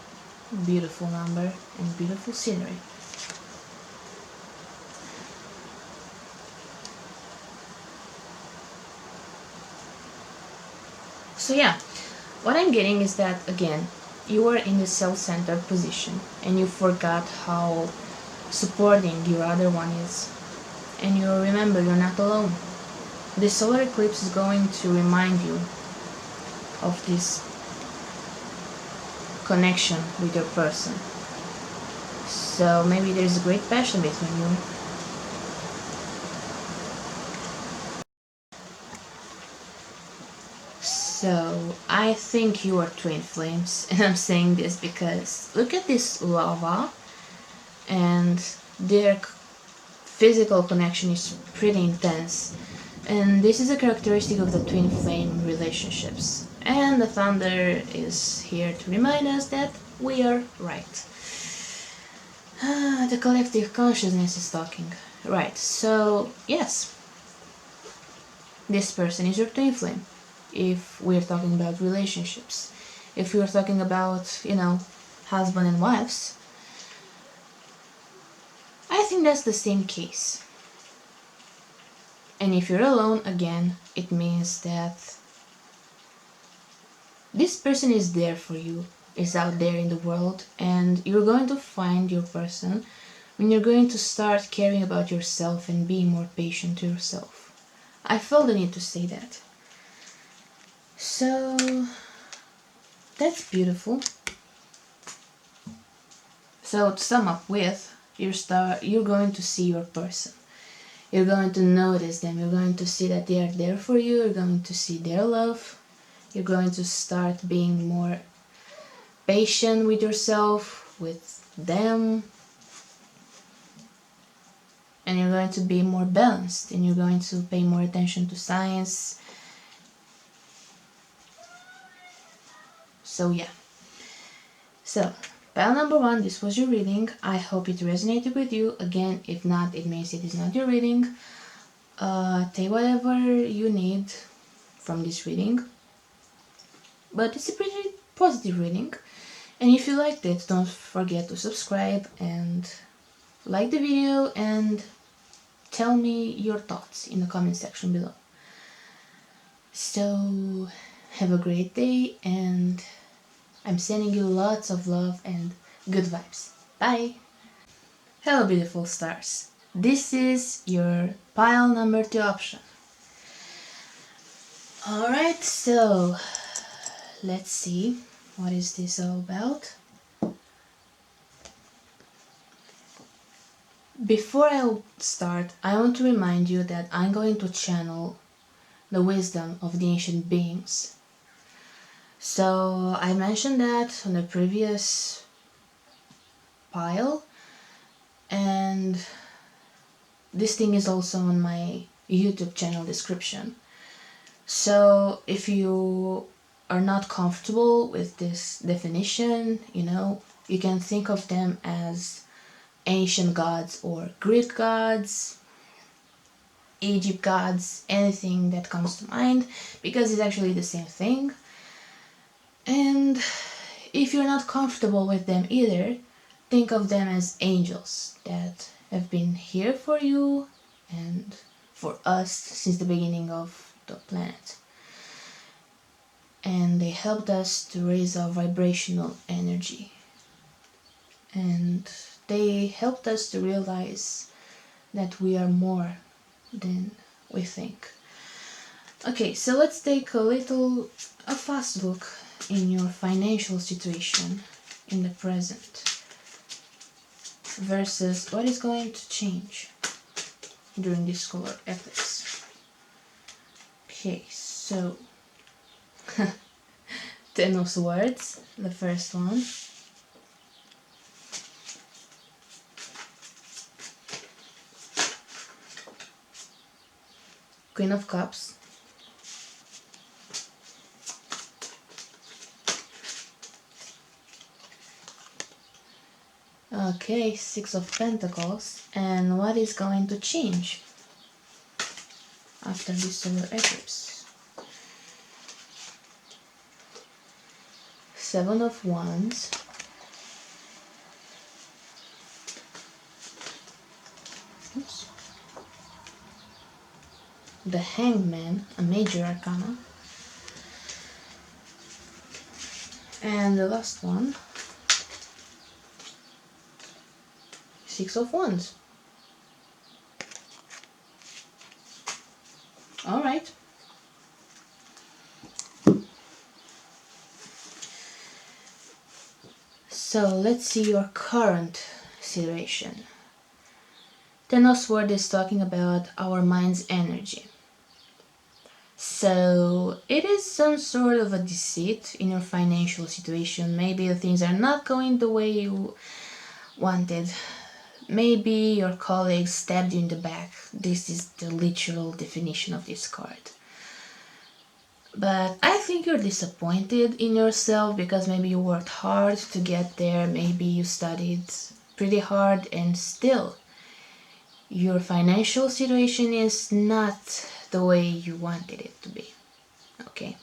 Beautiful number and beautiful scenery. So yeah, what I'm getting is that, again, you are in the self-centered position and you forgot how supporting your other one is. And you remember you're not alone. The solar eclipse is going to remind you of this connection with your person. So maybe there's a great passion between you. So I think you are twin flames, and I'm saying this because look at this lava, and their physical connection is pretty intense, and this is a characteristic of the twin flame relationships. And the thunder is here to remind us that we are right. The collective consciousness is talking. Right, so yes, this person is your twin flame. If we're talking about relationships, if we're talking about, husband and wives, I think that's the same case. And if you're alone, again, it means that this person is there for you, is out there in the world, and you're going to find your person when you're going to start caring about yourself and being more patient to yourself. I felt the need to say that. So that's beautiful. So to sum up with, you're going to see your person. You're going to notice them. You're going to see that they are there for you. You're going to see their love. You're going to start being more patient with yourself, with them. And you're going to be more balanced. And you're going to pay more attention to science. So yeah. So, pile number 1, this was your reading. I hope it resonated with you. Again, if not, it means it is not your reading. Take whatever you need from this reading. But it's a pretty positive reading. And if you liked it, don't forget to subscribe and like the video and tell me your thoughts in the comment section below. So, have a great day, and I'm sending you lots of love and good vibes. Bye! Hello beautiful stars. This is your pile number 2 option. Alright, so let's see what is this all about. Before I start, I want to remind you that I'm going to channel the wisdom of the ancient beings. So I mentioned that on the previous pile, and this thing is also on my YouTube channel description. So if you are not comfortable with this definition, you can think of them as ancient gods or Greek gods, Egypt gods, anything that comes to mind, because it's actually the same thing. And if you're not comfortable with them either, think of them as angels that have been here for you and for us since the beginning of the planet. And they helped us to raise our vibrational energy. And they helped us to realize that we are more than we think. Okay, so let's take a fast look in your financial situation in the present versus what is going to change during this solar eclipse. Okay, so 10 of Swords, the first one. Queen of Cups. Okay, Six of Pentacles. And what is going to change after this solar eclipse? Seven of Wands. Oops. The Hangman, a major arcana. And the last one, Six of Wands. Alright. So let's see your current situation. Ten of Swords is talking about our mind's energy. So it is some sort of a deceit in your financial situation. Maybe things are not going the way you wanted. Maybe your colleague stabbed you in the back. This is the literal definition of this card. But I think you're disappointed in yourself because maybe you worked hard to get there. Maybe you studied pretty hard and still your financial situation is not the way you wanted it to be. Okay.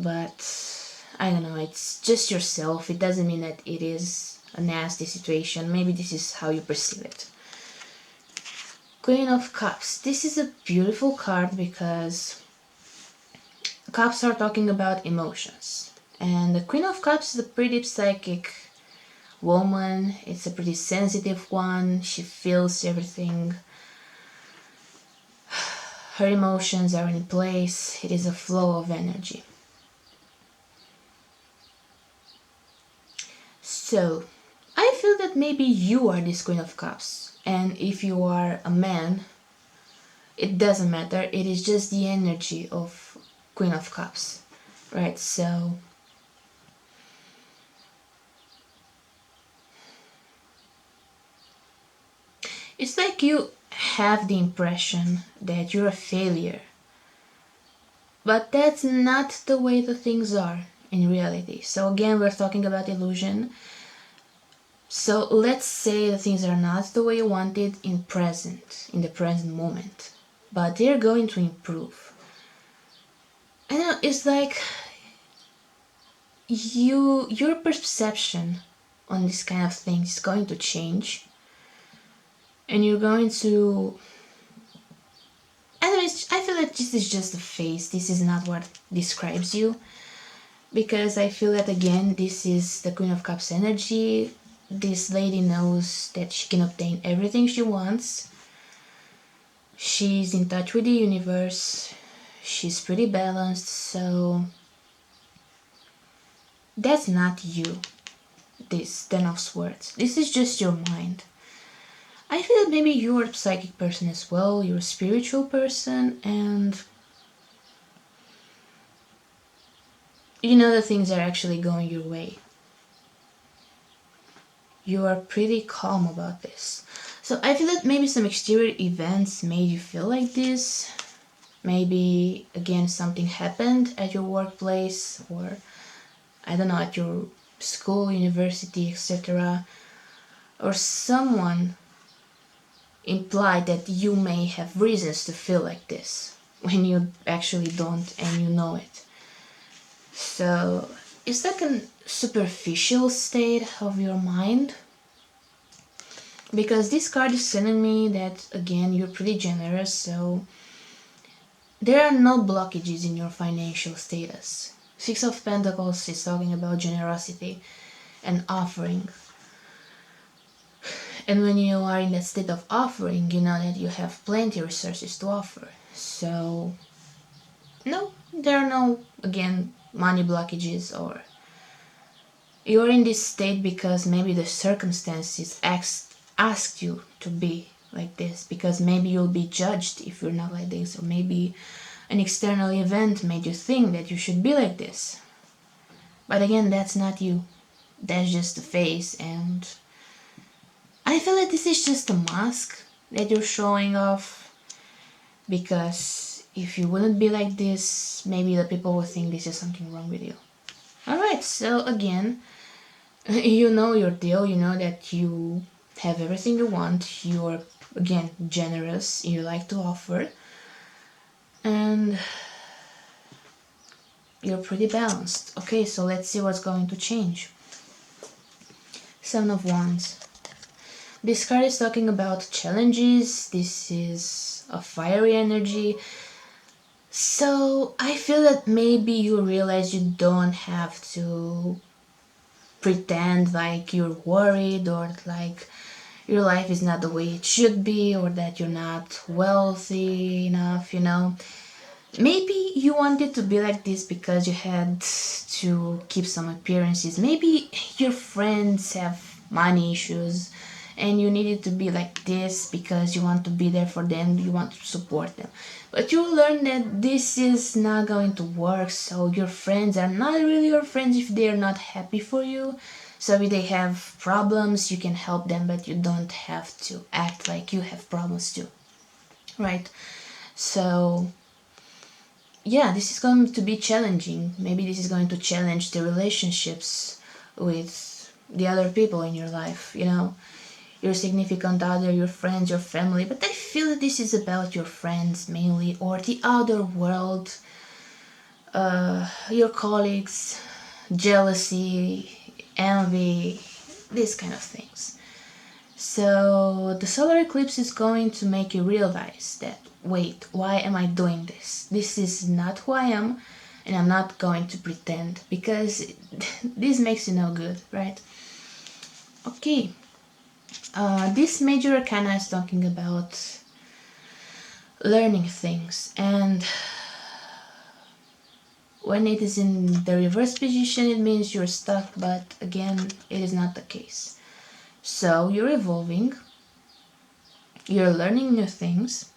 But I don't know, it's just yourself. It doesn't mean that it is a nasty situation. Maybe this is how you perceive it. Queen of Cups. This is a beautiful card because Cups are talking about emotions. And the Queen of Cups is a pretty psychic woman. It's a pretty sensitive one. She feels everything. her emotions are in place. It is a flow of energy. So, I feel that maybe you are this Queen of Cups, and if you are a man, it doesn't matter, it is just the energy of Queen of Cups, right? So, it's like you have the impression that you're a failure, but that's not the way the things are in reality. So again, we're talking about illusion. So let's say the things are not the way you wanted in the present moment, but they're going to improve. I know, it's like your perception on this kind of things is going to change, and you're going to, anyways, I feel like this is just a phase. This is not what describes you, because I feel that again, this is the Queen of Cups energy. This lady knows that she can obtain everything she wants. She's in touch with the universe. She's pretty balanced, so that's not you. This Ten of Swords. This is just your mind. I feel that maybe you're a psychic person as well. You're a spiritual person, and you know that things are actually going your way. You are pretty calm about this. So I feel that maybe some exterior events made you feel like this. Maybe again something happened at your workplace, or I don't know, at your school, university, etc. Or someone implied that you may have reasons to feel like this when you actually don't and you know it. So it's like a superficial state of your mind, because this card is telling me that again you're pretty generous, so there are no blockages in your financial status. Six of Pentacles is talking about generosity and offering. And when you are in that state of offering, you know that you have plenty of resources to offer. So, no, there are no, again, money blockages, or you're in this state because maybe the circumstances asked you to be like this, because maybe you'll be judged if you're not like this, or maybe an external event made you think that you should be like this. But again, that's not you. That's just the face, and I feel like this is just a mask that you're showing off, because if you wouldn't be like this, maybe the people would think this is something wrong with you. Alright, so again, you know your deal, you know that you have everything you want, you're again generous, you like to offer, and you're pretty balanced. Okay, so let's see what's going to change. Seven of Wands. This card is talking about challenges. This is a fiery energy. So I feel that maybe you realize you don't have to pretend like you're worried, or like your life is not the way it should be, or that you're not wealthy enough, you know. Maybe you wanted to be like this because you had to keep some appearances. Maybe your friends have money issues and you needed to be like this because you want to be there for them, you want to support them. But you learn that this is not going to work, so your friends are not really your friends if they're not happy for you. So if they have problems, you can help them, but you don't have to act like you have problems too, right? So yeah, this is going to be challenging. Maybe this is going to challenge the relationships with the other people in your life, you know, your significant other, your friends, your family. But I feel that this is about your friends mainly, or the outer world, your colleagues, jealousy, envy, these kind of things. So the solar eclipse is going to make you realize that, wait, why am I doing this? This is not who I am, and I'm not going to pretend, because this makes you no good, right? Okay, this major arcana is talking about learning things. And when it is in the reverse position, it means you're stuck, but again, it is not the case. So you're evolving, you're learning new things,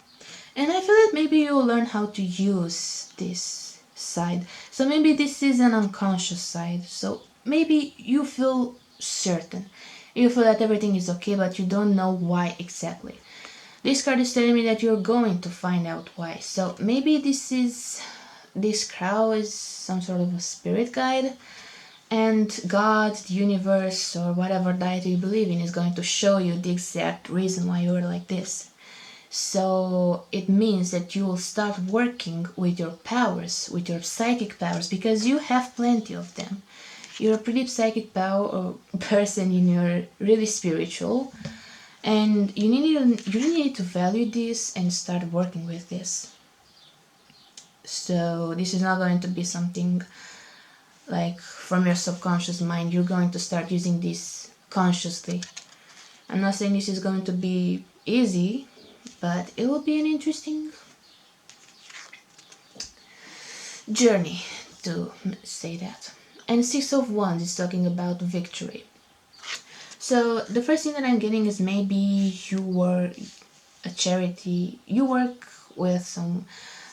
and I feel that maybe you'll learn how to use this side. So maybe this is an unconscious side. So maybe you feel certain. You feel that everything is okay, but you don't know why exactly. This card is telling me that you're going to find out why. So maybe this crow is some sort of a spirit guide, and God, the universe, or whatever deity you believe in is going to show you the exact reason why you're like this. So it means that you will start working with your powers, with your psychic powers, because you have plenty of them. You're a pretty psychic power or person, and you're really spiritual, and you need to value this and start working with this. So this is not going to be something like from your subconscious mind. You're going to start using this consciously. I'm not saying this is going to be easy, but it will be an interesting journey, to say that. And Six of Wands is talking about victory. So the first thing that I'm getting is maybe you were a charity, you work with some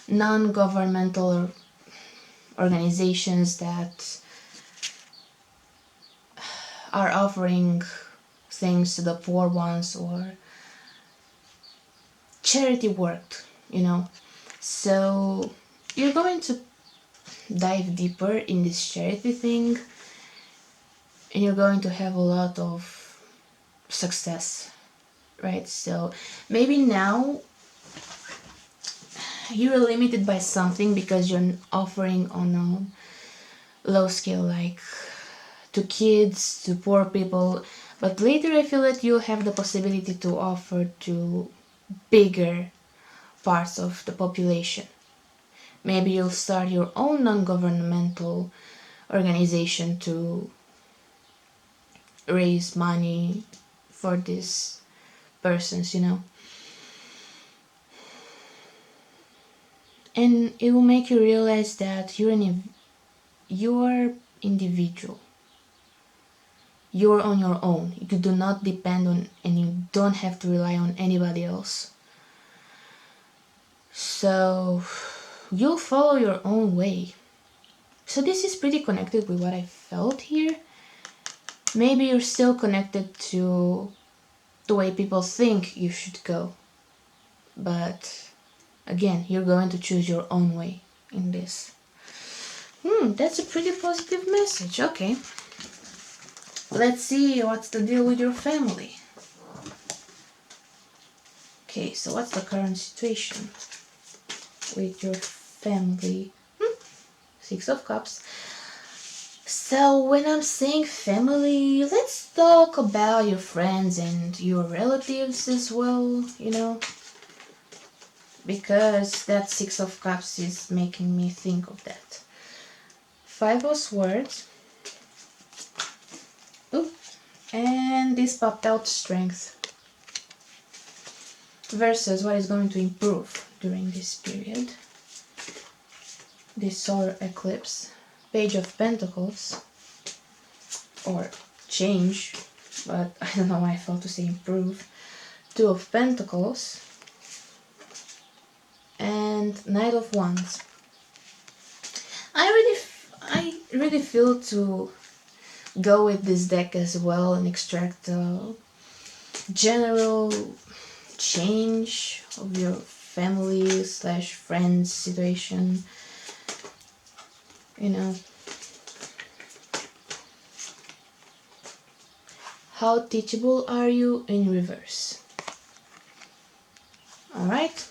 non-governmental organizations that are offering things to the poor ones, or charity work, So you're going to dive deeper in this charity thing, and you're going to have a lot of success, right? So maybe now you're limited by something because you're offering on a low scale, like to kids, to poor people, but later I feel that you'll have the possibility to offer to bigger parts of the population. Maybe you'll start your own non-governmental organization to raise money for these persons, And it will make you realize that you're individual. You're on your own. You do not depend on, and you don't have to rely on anybody else. So you'll follow your own way. So this is pretty connected with what I felt here. Maybe you're still connected to the way people think you should go. But again, you're going to choose your own way in this. That's a pretty positive message. Okay. Let's see what's the deal with your family. Okay, so what's the current situation with your family? Six of Cups. So when I'm saying family, let's talk about your friends and your relatives as well, because that Six of Cups is making me think of that. Five of Swords. And this popped out, Strength. Versus what is going to improve during this period. This Solar Eclipse. Page of Pentacles. Or change, but I don't know why I felt to say improve. Two of Pentacles. And Knight of Wands. I really feel to go with this deck as well and extract a general change of your family / friends situation, How teachable are you in reverse? Alright.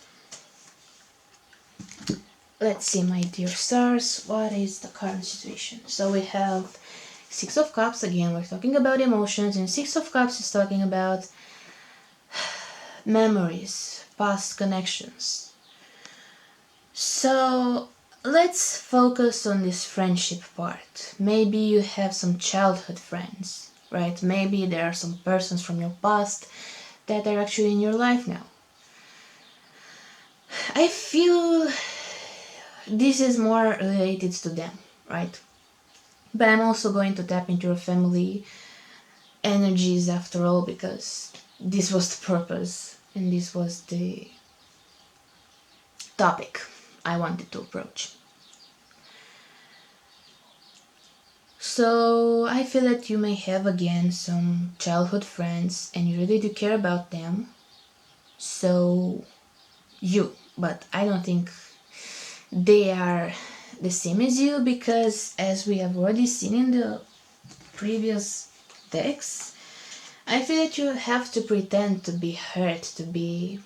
Let's see, my dear stars, what is the current situation? So we have Six of Cups. Again, we're talking about emotions, and Six of Cups is talking about memories, past connections. So let's focus on this friendship part. Maybe you have some childhood friends, right? Maybe there are some persons from your past that are actually in your life now. I feel this is more related to them, right? But I'm also going to tap into your family energies after all, because this was the purpose and this was the topic I wanted to approach. So I feel that you may have again some childhood friends and you really do care about them. So but I don't think they are the same as you, because as we have already seen in the previous decks, I feel that you have to pretend to be hurt, to be,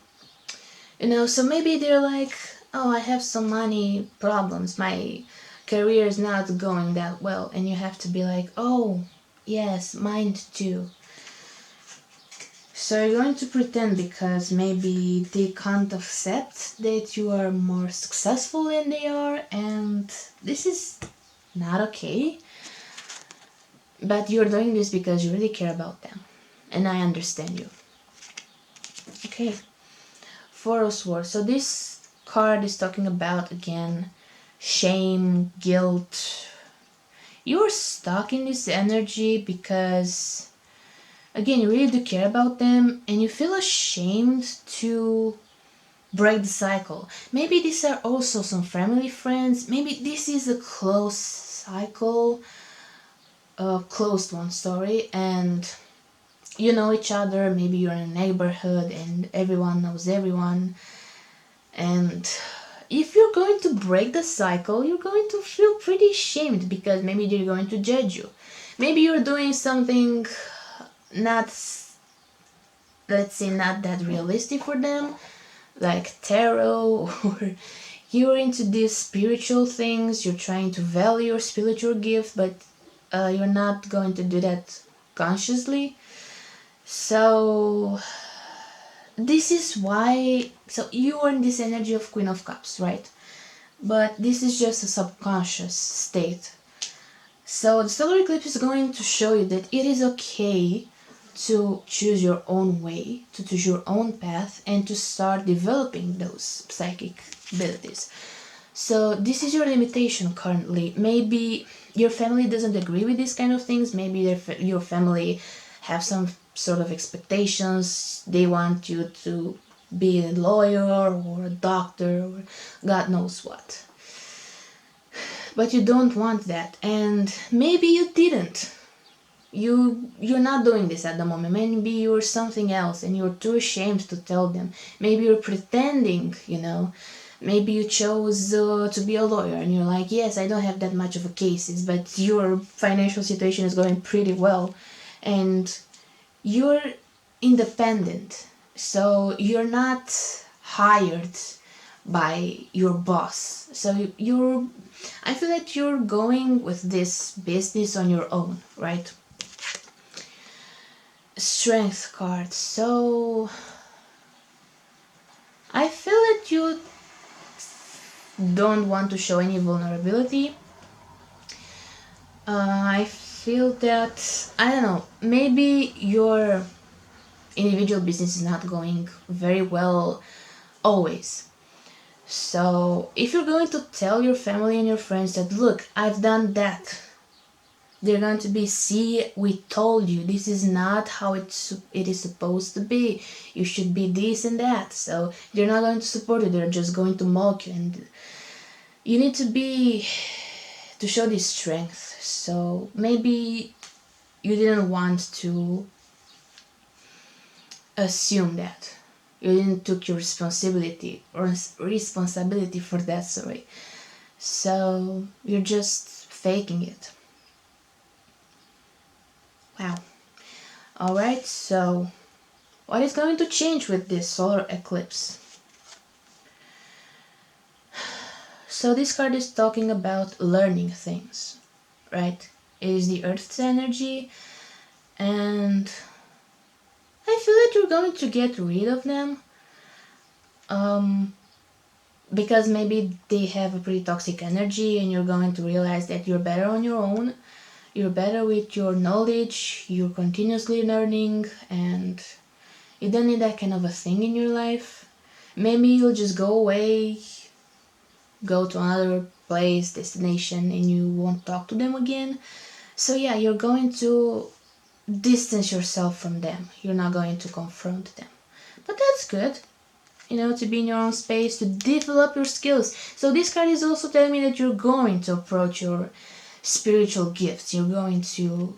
so maybe they're like, oh, I have some money problems, my career is not going that well, and you have to be like, oh, yes, mine too. So you're going to pretend because maybe they can't accept that you are more successful than they are, and this is not okay. But you're doing this because you really care about them, and I understand you. Okay, Four of Swords. So this card is talking about, again, shame, guilt. You're stuck in this energy because, again, you really do care about them and you feel ashamed to break the cycle. Maybe these are also some family friends. Maybe this is a close cycle, a closed one, sorry, and you know each other. Maybe you're in a neighborhood and everyone knows everyone. And if you're going to break the cycle, you're going to feel pretty ashamed because maybe they're going to judge you. Maybe you're doing something not, let's say, not that realistic for them, like tarot, or you're into these spiritual things, you're trying to value your spiritual gift, but you're not going to do that consciously. So this is why, so you are in this energy of Queen of Cups, right? But this is just a subconscious state. So the solar eclipse is going to show you that it is okay to choose your own way, to choose your own path, and to start developing those psychic abilities. So this is your limitation currently. Maybe your family doesn't agree with these kind of things. Maybe your family have some sort of expectations. They want you to be a lawyer or a doctor or God knows what. But you don't want that, and maybe you didn't. You're not doing this at the moment. Maybe you're something else and you're too ashamed to tell them. Maybe you're pretending, maybe you chose to be a lawyer and you're like, yes, I don't have that much of a cases, but your financial situation is going pretty well and you're independent, so you're not hired by your boss. So I feel like you're going with this business on your own, right? Strength card. So I feel that you don't want to show any vulnerability. I feel that, I don't know, maybe your individual business is not going very well always. So if you're going to tell your family and your friends that, look, I've done that, they're going to be, see, we told you, this is not how it is supposed to be, you should be this and that. So they're not going to support you, they're just going to mock you, and you need to show this strength. So maybe you didn't want to assume that, you didn't took your responsibility for that, sorry. So you're just faking it. Wow. Alright, so what is going to change with this solar eclipse? So this card is talking about learning things, right? It is the Earth's energy, and I feel that you're going to get rid of them. Because maybe they have a pretty toxic energy and you're going to realize that you're better on your own. You're better with your knowledge, you're continuously learning, and you don't need that kind of a thing in your life. Maybe you'll just go away, go to another place, destination, and you won't talk to them again. So yeah, you're going to distance yourself from them. You're not going to confront them. But that's good, to be in your own space, to develop your skills. So this card is also telling me that you're going to approach your spiritual gifts. You're going to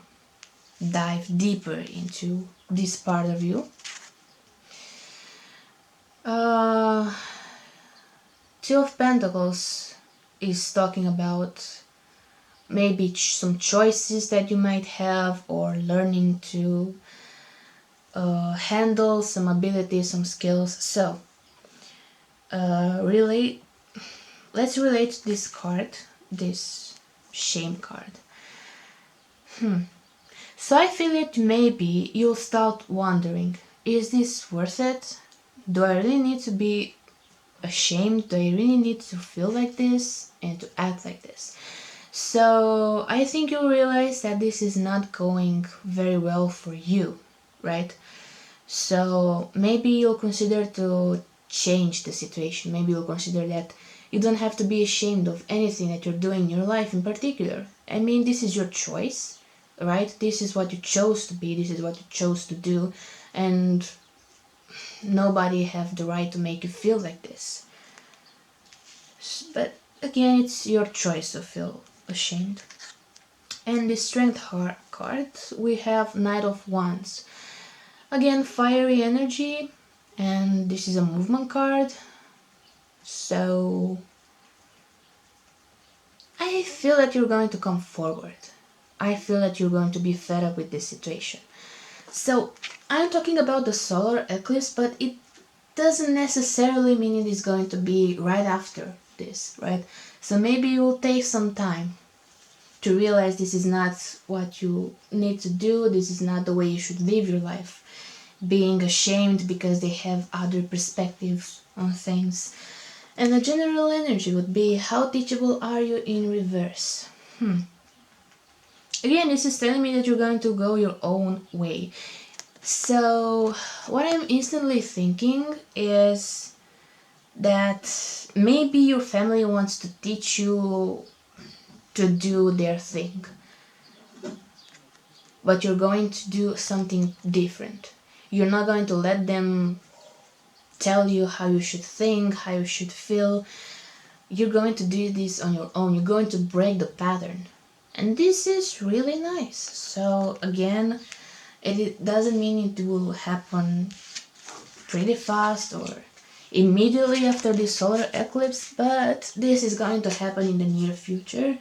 dive deeper into this part of you. Two of Pentacles is talking about maybe some choices that you might have, or learning to handle some abilities, some skills. So really, let's relate this card, this shame card. So I feel that maybe you'll start wondering, is this worth it? Do I really need to be ashamed? Do I really need to feel like this and to act like this? So I think you'll realize that this is not going very well for you, right? So maybe you'll consider to change the situation. Maybe you'll consider that you don't have to be ashamed of anything that you're doing in your life in particular. I mean, this is your choice, right? This is what you chose to be, this is what you chose to do, and nobody have the right to make you feel like this. But again, it's your choice to feel ashamed. And the Strength card, we have Knight of Wands. Again, fiery energy, and this is a movement card. So I feel that you're going to come forward. I feel that you're going to be fed up with this situation. So I'm talking about the solar eclipse, but it doesn't necessarily mean it is going to be right after this, right? So maybe it will take some time to realize this is not what you need to do, this is not the way you should live your life. Being ashamed because they have other perspectives on things. And the general energy would be, how teachable are you in reverse? Again, this is telling me that you're going to go your own way. So what I'm instantly thinking is that maybe your family wants to teach you to do their thing, but you're going to do something different. You're not going to let them tell you how you should think, how you should feel. You're going to do this on your own. You're going to break the pattern. And this is really nice. So again, it doesn't mean it will happen pretty fast or immediately after the solar eclipse, but this is going to happen in the near future,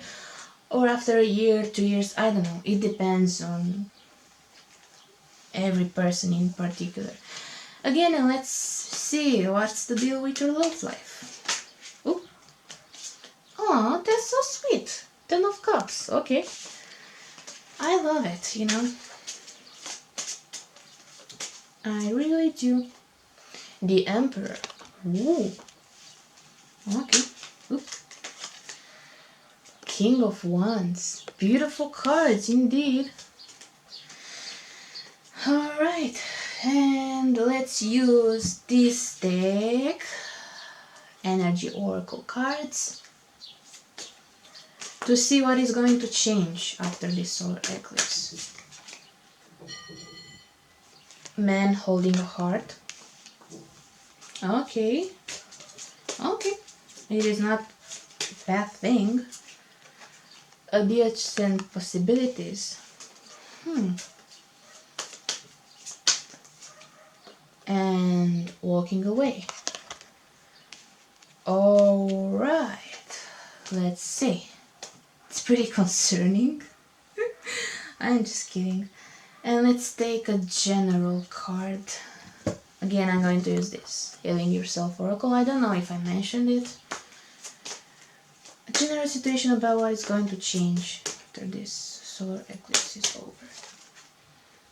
or after a year, 2 years, I don't know. It depends on every person in particular. Again, and let's see what's the deal with your love life. Ooh. Oh, that's so sweet. 10 of Cups. Okay. I love it, I really do. The Emperor. Ooh. Okay. Ooh. King of Wands. Beautiful cards indeed. Alright. And let's use this deck. Energy Oracle cards. To see what is going to change after this solar eclipse. Man holding a heart. Okay. Okay. It is not a bad thing. Adjacent possibilities. And walking away. Alright. Let's see. It's pretty concerning. I'm just kidding. And let's take a general card. Again, I'm going to use this. Healing Yourself Oracle. I don't know if I mentioned it. A general situation about what is going to change after this solar eclipse is over.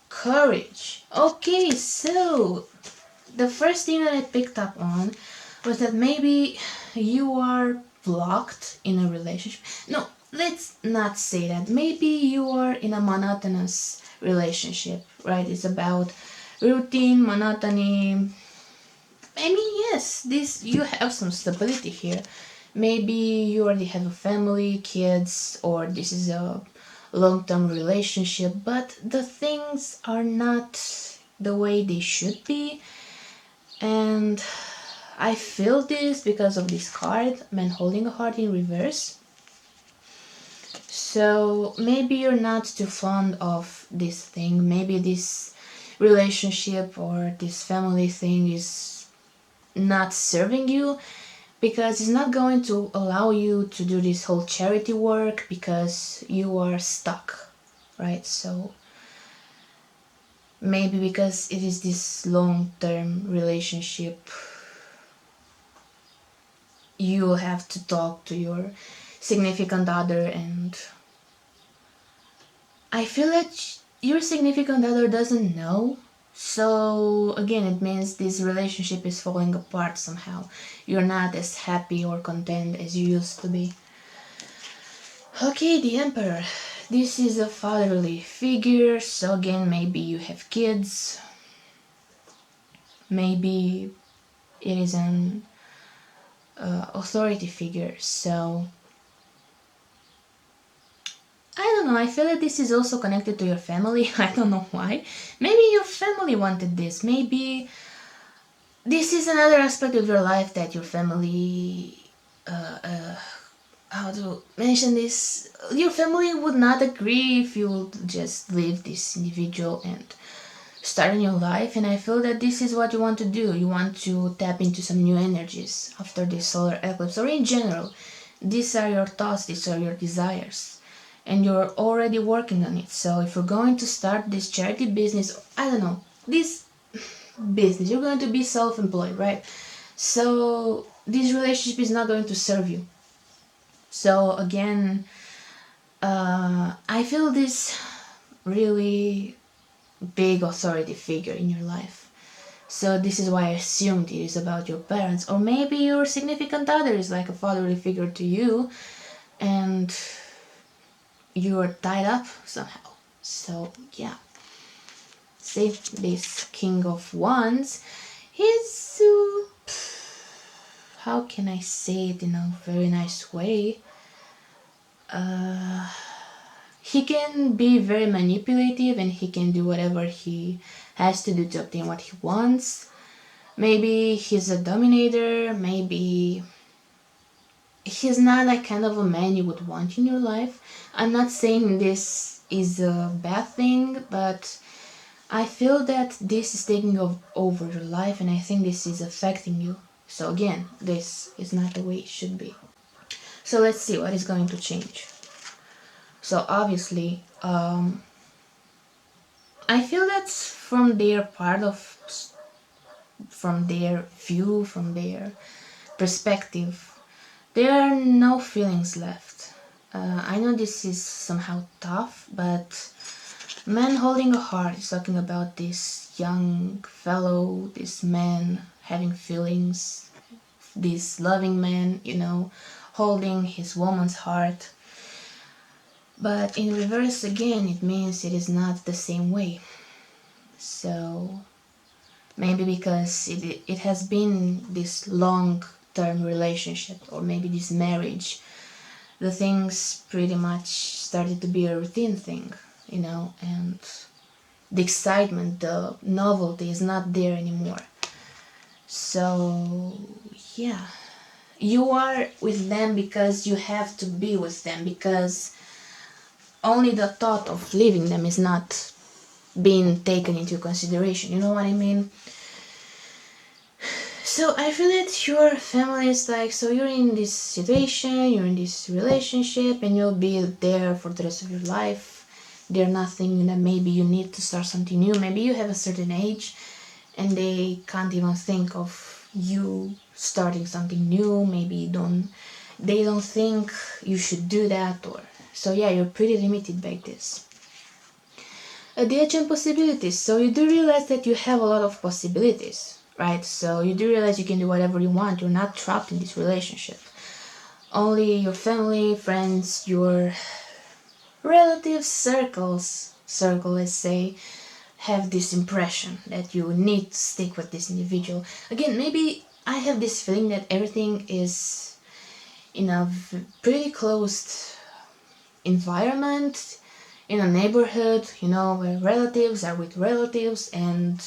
Courage. Okay, so the first thing that I picked up on was that maybe you are blocked in a relationship. No, let's not say that. Maybe you are in a monotonous relationship, right? It's about routine, monotony, I mean, yes, this you have some stability here. Maybe you already have a family, kids, or this is a long-term relationship, but the things are not the way they should be. And I feel this because of this card, man holding a heart in reverse. So maybe you're not too fond of this thing. Maybe this relationship or this family thing is not serving you, because it's not going to allow you to do this whole charity work because you are stuck, right? So maybe because it is this long-term relationship, you have to talk to your significant other, and I feel that your significant other doesn't know. So again, it means this relationship is falling apart somehow. You're not as happy or content as you used to be. Okay, the Emperor. This is a fatherly figure, so again, maybe you have kids. Maybe it is an authority figure, so I don't know, I feel that this is also connected to your family. I don't know why. Maybe your family wanted this. Maybe this is another aspect of your life that your family, how to mention this, your family would not agree if you would just leave this individual and start a new life. And I feel that this is what you want to do. You want to tap into some new energies after this solar eclipse, or in general. These are your thoughts, these are your desires, and you're already working on it. So if you're going to start this charity business, I don't know, this business, you're going to be self-employed, right? So this relationship is not going to serve you. So again, I feel this really big authority figure in your life. So this is why I assumed it is about your parents, or maybe your significant other is like a fatherly figure to you, and you're tied up somehow. So yeah, see this King of Wands. He's how can I say it in a very nice way? He can be very manipulative, and he can do whatever he has to do to obtain what he wants. Maybe he's a dominator, maybe he's not like kind of a man you would want in your life. I'm not saying this is a bad thing, but I feel that this is taking over your life, and I think this is affecting you. So again, this is not the way it should be. So let's see what is going to change. So obviously, I feel that from their part of, from their view, from their perspective, there are no feelings left. I know this is somehow tough, but man holding a heart is talking about this young fellow, this man having feelings, this loving man, holding his woman's heart. But in reverse again, it means it is not the same way. So maybe because it has been this long-term relationship, or maybe this marriage, the things pretty much started to be a routine thing, and the excitement, the novelty is not there anymore. So yeah, you are with them because you have to be with them, because only the thought of leaving them is not being taken into consideration, you know what I mean? So I feel that your family is like, so you're in this situation, you're in this relationship, and you'll be there for the rest of your life. They're not thinking that maybe you need to start something new. Maybe you have a certain age and they can't even think of you starting something new. Maybe they don't think you should do that, or so yeah, you're pretty limited by this. The edge and possibilities. So you do realize that you have a lot of possibilities, right? So you do realize you can do whatever you want. You're not trapped in this relationship. Only your family, friends, your relative circle, let's say, have this impression that you need to stick with this individual. Again, maybe I have this feeling that everything is in a pretty closed environment, in a neighborhood, where relatives are with relatives, and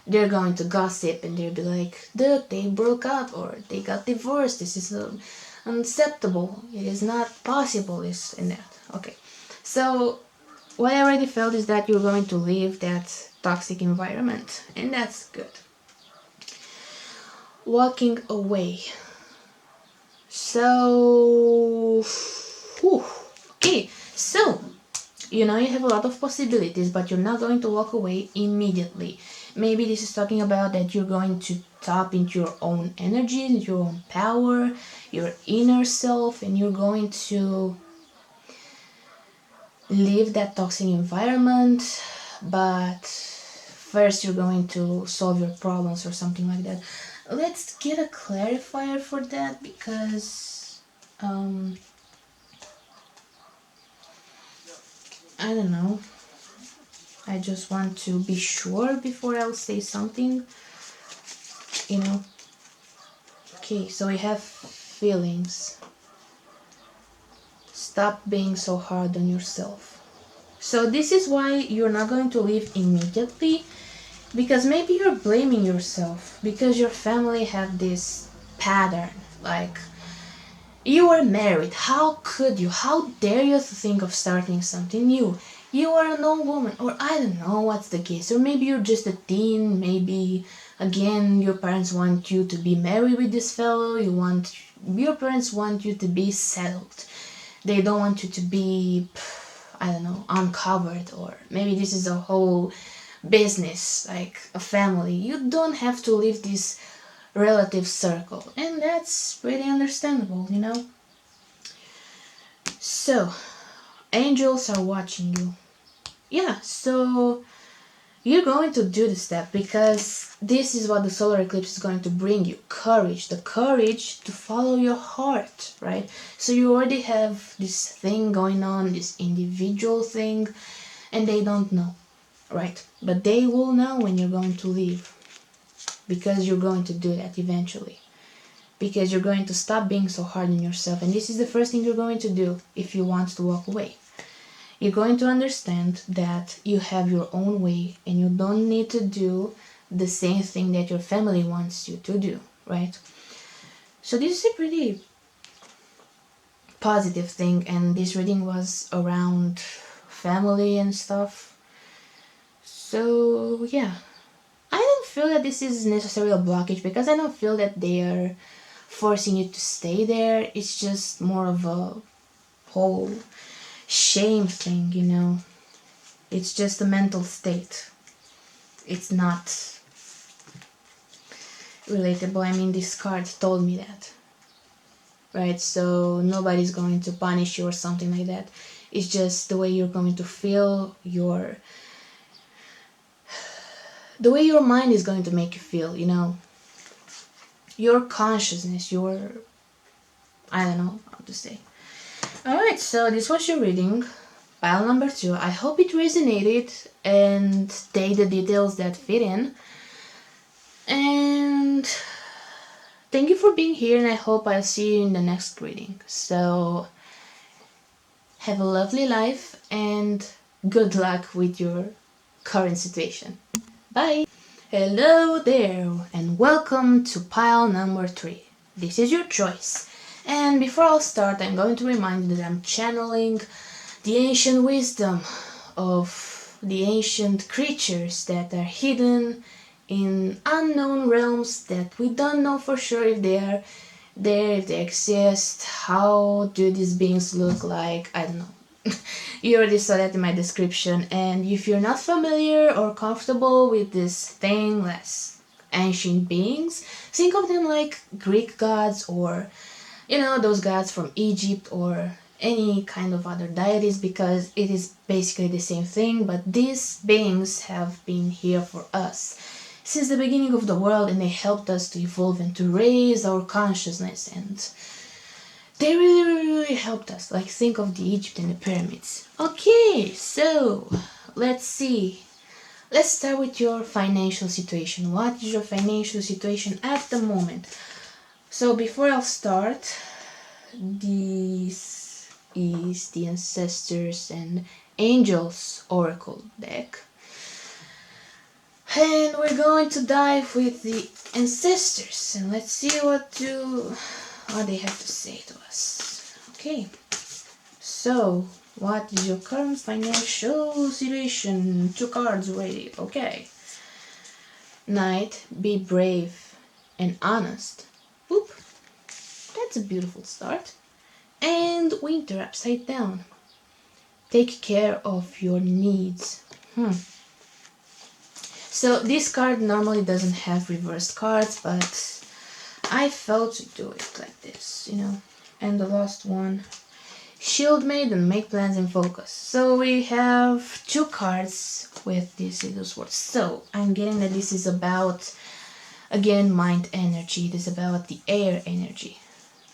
they're going to gossip and they'll be like, "Dude, they broke up or they got divorced. This is unacceptable. It is not possible." This and that. Okay, so what I already felt is that you're going to leave that toxic environment, and that's good. Walking away. So, okay, so you have a lot of possibilities, but you're not going to walk away immediately. Maybe this is talking about that you're going to tap into your own energy, your own power, your inner self, and you're going to leave that toxic environment, but first you're going to solve your problems or something like that. Let's get a clarifier for that, because I don't know. I just want to be sure before I'll say something, Okay, so we have feelings. Stop being so hard on yourself. So this is why you're not going to leave immediately, because maybe you're blaming yourself because your family have this pattern, like, you were married, how could you, how dare you to think of starting something new? You are an old woman, or I don't know what's the case, or maybe you're just a teen, maybe again your parents want you to be married with this fellow, your parents want you to be settled. They don't want you to be, I don't know, uncovered, or maybe this is a whole business, like a family. You don't have to leave this relative circle, and that's pretty understandable, So, angels are watching you. Yeah, so you're going to do the step, because this is what the solar eclipse is going to bring you. Courage, the courage to follow your heart, right? So you already have this thing going on, this individual thing, and they don't know, right? But they will know when you're going to leave, because you're going to do that eventually. Because you're going to stop being so hard on yourself, and this is the first thing you're going to do if you want to walk away. You're going to understand that you have your own way, and you don't need to do the same thing that your family wants you to do, right? So this is a pretty positive thing, and this reading was around family and stuff. So yeah, I don't feel that this is necessarily a blockage, because I don't feel that they are forcing you to stay there. It's just more of a whole shame thing, It's just a mental state. It's not relatable. I mean, this card told me that, right? So nobody's going to punish you or something like that. It's just the way you're going to feel, the way your mind is going to make you feel, your consciousness, I don't know how to say. Alright, so this was your reading, pile number 2. I hope it resonated and take the details that fit in. And thank you for being here, and I hope I'll see you in the next reading. So have a lovely life, and good luck with your current situation. Bye! Hello there, and welcome to pile number 3. This is your choice. And before I'll start, I'm going to remind you that I'm channeling the ancient wisdom of the ancient creatures that are hidden in unknown realms that we don't know for sure if they are there, if they exist. How do these beings look like? I don't know. You already saw that in my description, and if you're not familiar or comfortable with this thing, less ancient beings, think of them like Greek gods, or those gods from Egypt, or any kind of other deities, because it is basically the same thing. But these beings have been here for us since the beginning of the world, and they helped us to evolve and to raise our consciousness, and they really helped us. Like, think of the Egypt and the pyramids. Okay, so let's see Let's start with your financial situation. What is your financial situation at the moment? So before I'll start, this is the Ancestors and Angels Oracle deck. And we're going to dive with the Ancestors and let's see what they have to say to us. Okay, so what is your current financial situation? 2 cards ready. Okay. Knight, be brave and honest. Oop, that's a beautiful start. And Winter upside down. Take care of your needs. So this card normally doesn't have reversed cards, but I felt to do it like this, you know. And the last one, Shield Maiden, make plans and focus. So we have 2 cards with this Eagle Sword. So I'm getting that this is about, again, mind energy. It is about the air energy.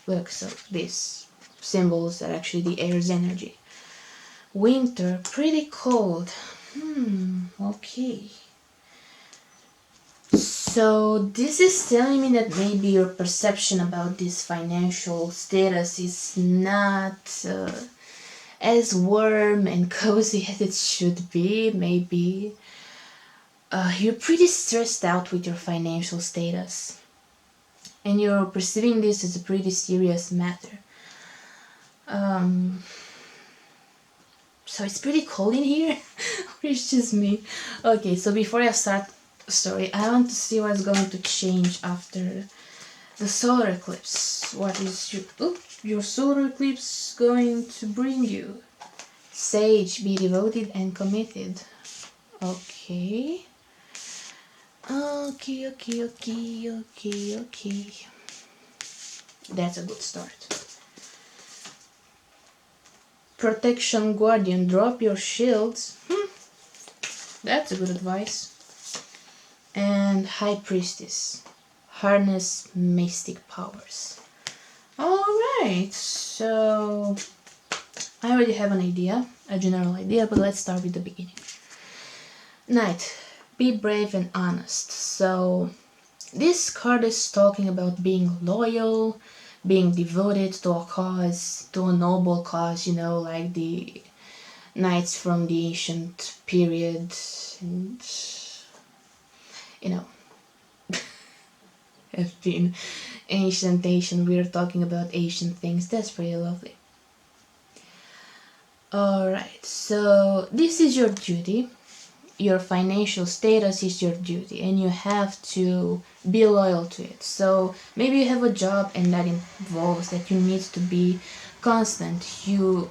Look, so these symbols are actually the air's energy. Winter, pretty cold. Okay. So this is telling me that maybe your perception about this financial status is not as warm and cozy as it should be. Maybe you're pretty stressed out with your financial status and you're perceiving this as a pretty serious matter. So it's pretty cold in here, or it's just me. Okay, so before I start the story, I want to see what's going to change after the solar eclipse. What is your solar eclipse going to bring you? Sage, be devoted and committed. Okay. Okay. That's a good start. Protection Guardian, drop your shields. That's a good advice. And High Priestess, harness mystic powers. Alright, so I already have an idea, a general idea, but let's start with the beginning. Knight, be brave and honest. So this card is talking about being loyal, being devoted to a cause, to a noble cause, you know, like the knights from the ancient period, and you know, have been ancient, we're talking about ancient things. That's pretty lovely. Alright, so this is your duty. Your financial status is your duty and you have to be loyal to it. So maybe you have a job and that involves that you need to be constant.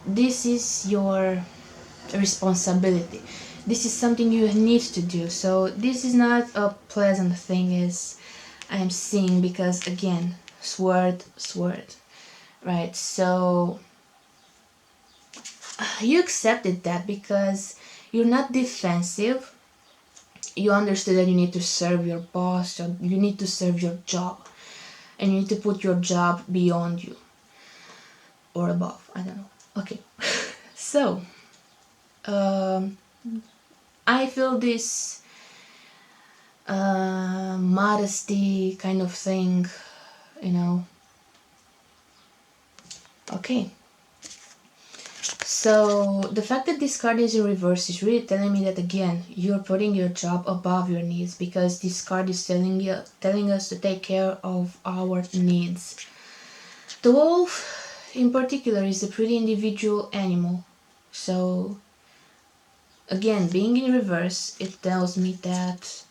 This is your responsibility. This is something you need to do. So this is not a pleasant thing as I'm seeing, because again, sword, right? So you accepted that because you're not defensive. You understood that you need to serve your boss, you need to serve your job, and you need to put your job beyond you or above. I don't know. Okay. So I feel this modesty kind of thing, you know. Okay. So the fact that this card is in reverse is really telling me that again you're putting your job above your needs, because this card is telling us to take care of our needs. The wolf in particular is a pretty individual animal. So again, being in reverse, it tells me that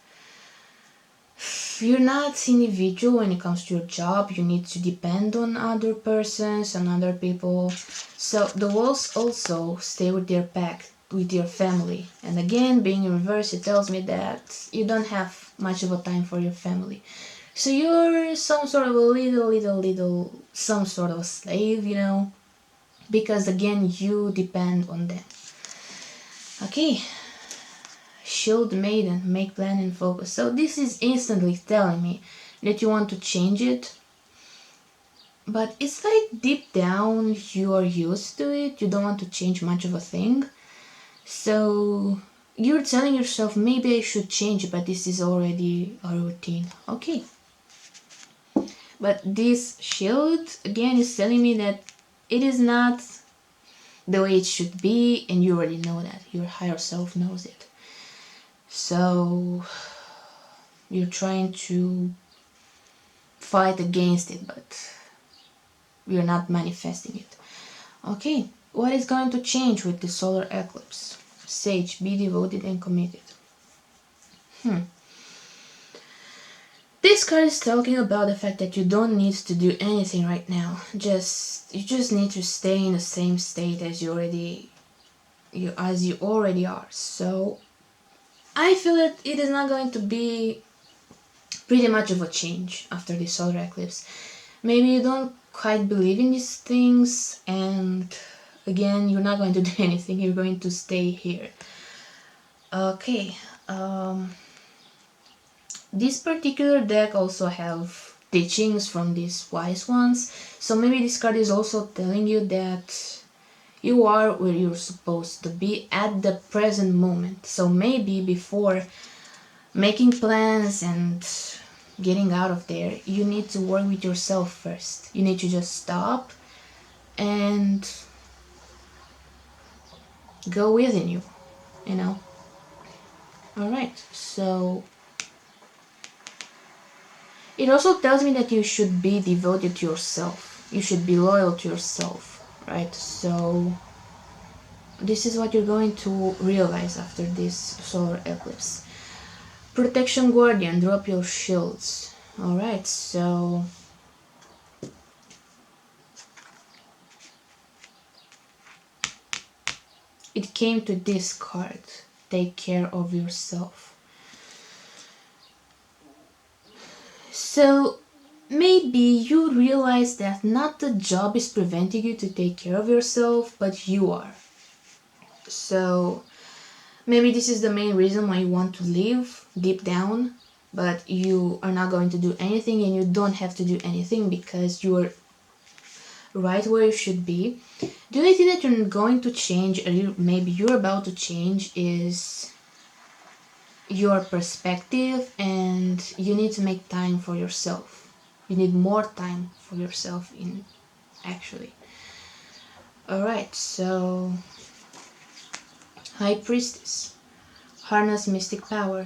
you're not individual when it comes to your job. You need to depend on other persons and other people. So the wolves also stay with their pack, with your family. And again, being in reverse, it tells me that you don't have much of a time for your family. So you're some sort of a little, some sort of a slave, you know, because again, you depend on them. Okay. Shield Maiden, make plan and focus. So this is instantly telling me that you want to change it, but it's like deep down you are used to it. You don't want to change much of a thing. So you're telling yourself, maybe I should change, but this is already a routine. Okay. But this shield, again, is telling me that it is not the way it should be, and you already know that. Your higher self knows it. So you're trying to fight against it, but you're not manifesting it. Okay, what is going to change with the solar eclipse? Sage, be devoted and committed. This card is talking about the fact that you don't need to do anything right now. You just need to stay in the same state as you already are. So I feel that it is not going to be pretty much of a change after the solar eclipse. Maybe you don't quite believe in these things, and again, you're not going to do anything. You're going to stay here. Okay. This particular deck also have teachings from these wise ones, so maybe this card is also telling you that you are where you're supposed to be at the present moment. So maybe before making plans and getting out of there, you need to work with yourself first. You need to just stop and go within you, you know. Alright, so it also tells me that you should be devoted to yourself. You should be loyal to yourself, right? So this is what you're going to realize after this solar eclipse. Protection Guardian, drop your shields. Alright, so it came to this card. Take care of yourself. So maybe you realize that not the job is preventing you to take care of yourself, but you are. So maybe this is the main reason why you want to leave deep down, but you are not going to do anything, and you don't have to do anything because you're right where you should be. The only thing that you're going to change, or maybe you're about to change, is your perspective, and you need to make time for yourself. You need more time for yourself actually. Alright, so High Priestess, harness mystic power.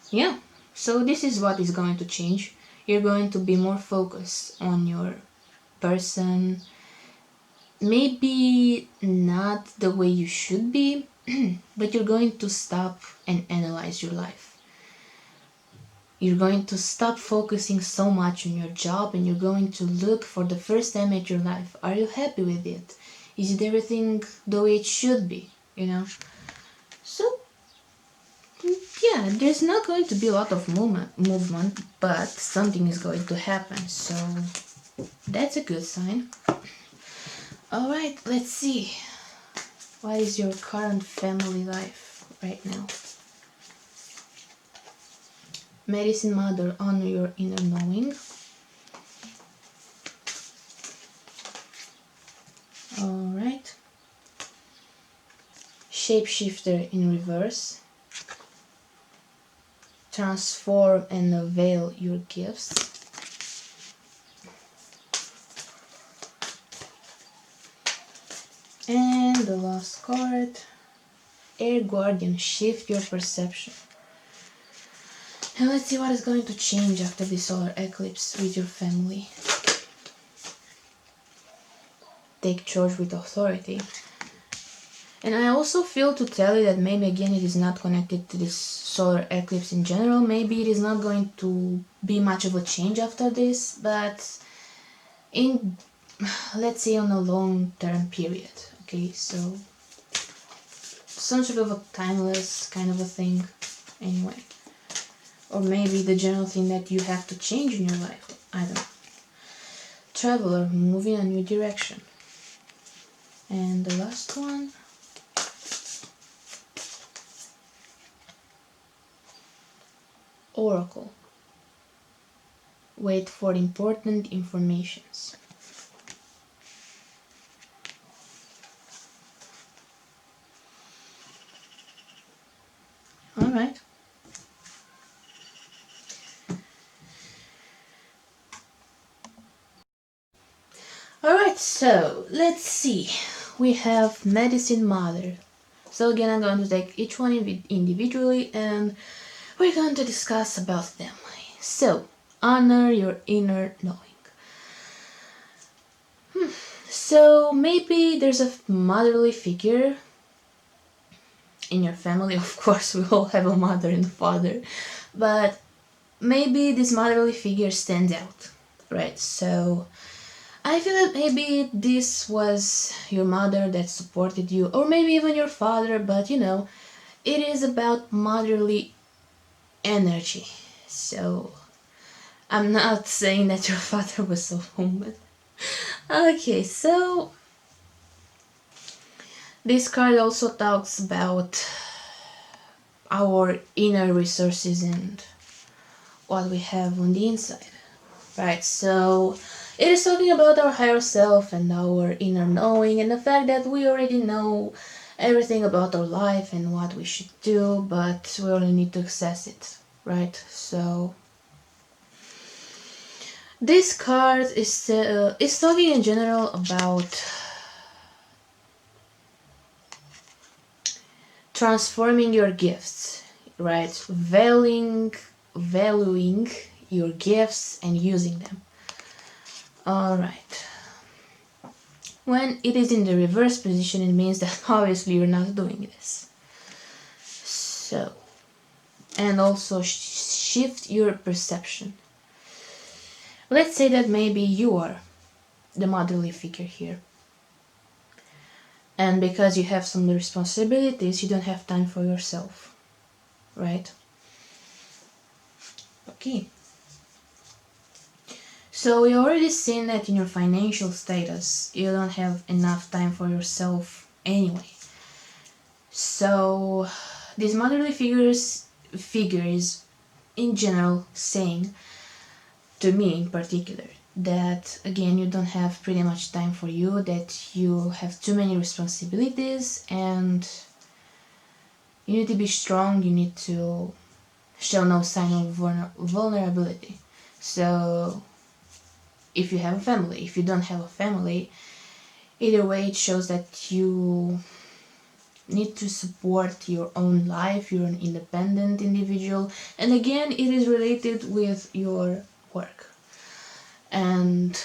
Yeah, so this is what is going to change. You're going to be more focused on your person. Maybe not the way you should be, but you're going to stop and analyze your life. You're going to stop focusing so much on your job, and you're going to look for the first time at your life. Are you happy with it? Is it everything the way it should be? You know? So, yeah, there's not going to be a lot of movement, but something is going to happen. So, that's a good sign. Alright, let's see. What is your current family life right now? Medicine Mother, honor your inner knowing. Alright. Shapeshifter in reverse. Transform and avail your gifts. And the last card, Air Guardian, shift your perception. And let's see what is going to change after the solar eclipse with your family. Take charge with authority. And I also feel to tell you that maybe again it is not connected to this solar eclipse in general. Maybe it is not going to be much of a change after this, but in, let's say, on a long-term period. Okay, so some sort of a timeless kind of a thing, anyway. Or maybe the general thing that you have to change in your life. I don't know. Traveler, moving a new direction. And the last one, Oracle. Wait for important informations. Alright. Alright, so let's see. We have Medicine Mother. So again, I'm going to take each one individually and we're going to discuss about them. So, honor your inner knowing. So maybe there's a motherly figure in your family. Of course, we all have a mother and a father, but maybe this motherly figure stands out, right? So I feel that maybe this was your mother that supported you, or maybe even your father, but it is about motherly energy. So I'm not saying that your father was a woman. Okay, so this card also talks about our inner resources and what we have on the inside, right? So it is talking about our higher self and our inner knowing and the fact that we already know everything about our life and what we should do, but we only need to access it, right? So this card is talking in general about transforming your gifts, right? Valuing your gifts and using them. All right. When it is in the reverse position, it means that obviously you're not doing this. So, and also shift your perception. Let's say that maybe you are the motherly figure here. And because you have some responsibilities, you don't have time for yourself, right? Okay. So we already seen that in your financial status, you don't have enough time for yourself anyway. So this motherly figure is in general saying to me in particular that again you don't have pretty much time for you, that you have too many responsibilities and you need to be strong, you need to show no sign of vulnerability. So if you have a family, if you don't have a family, either way it shows that you need to support your own life, you're an independent individual, and again it is related with your work. And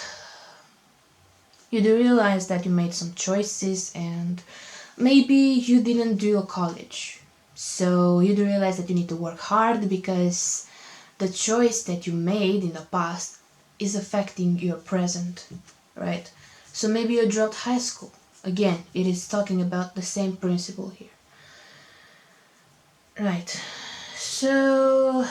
you do realize that you made some choices and maybe you didn't do a college, so you do realize that you need to work hard because the choice that you made in the past is affecting your present, right? So maybe you dropped high school. Again, it is talking about the same principle here. Right. So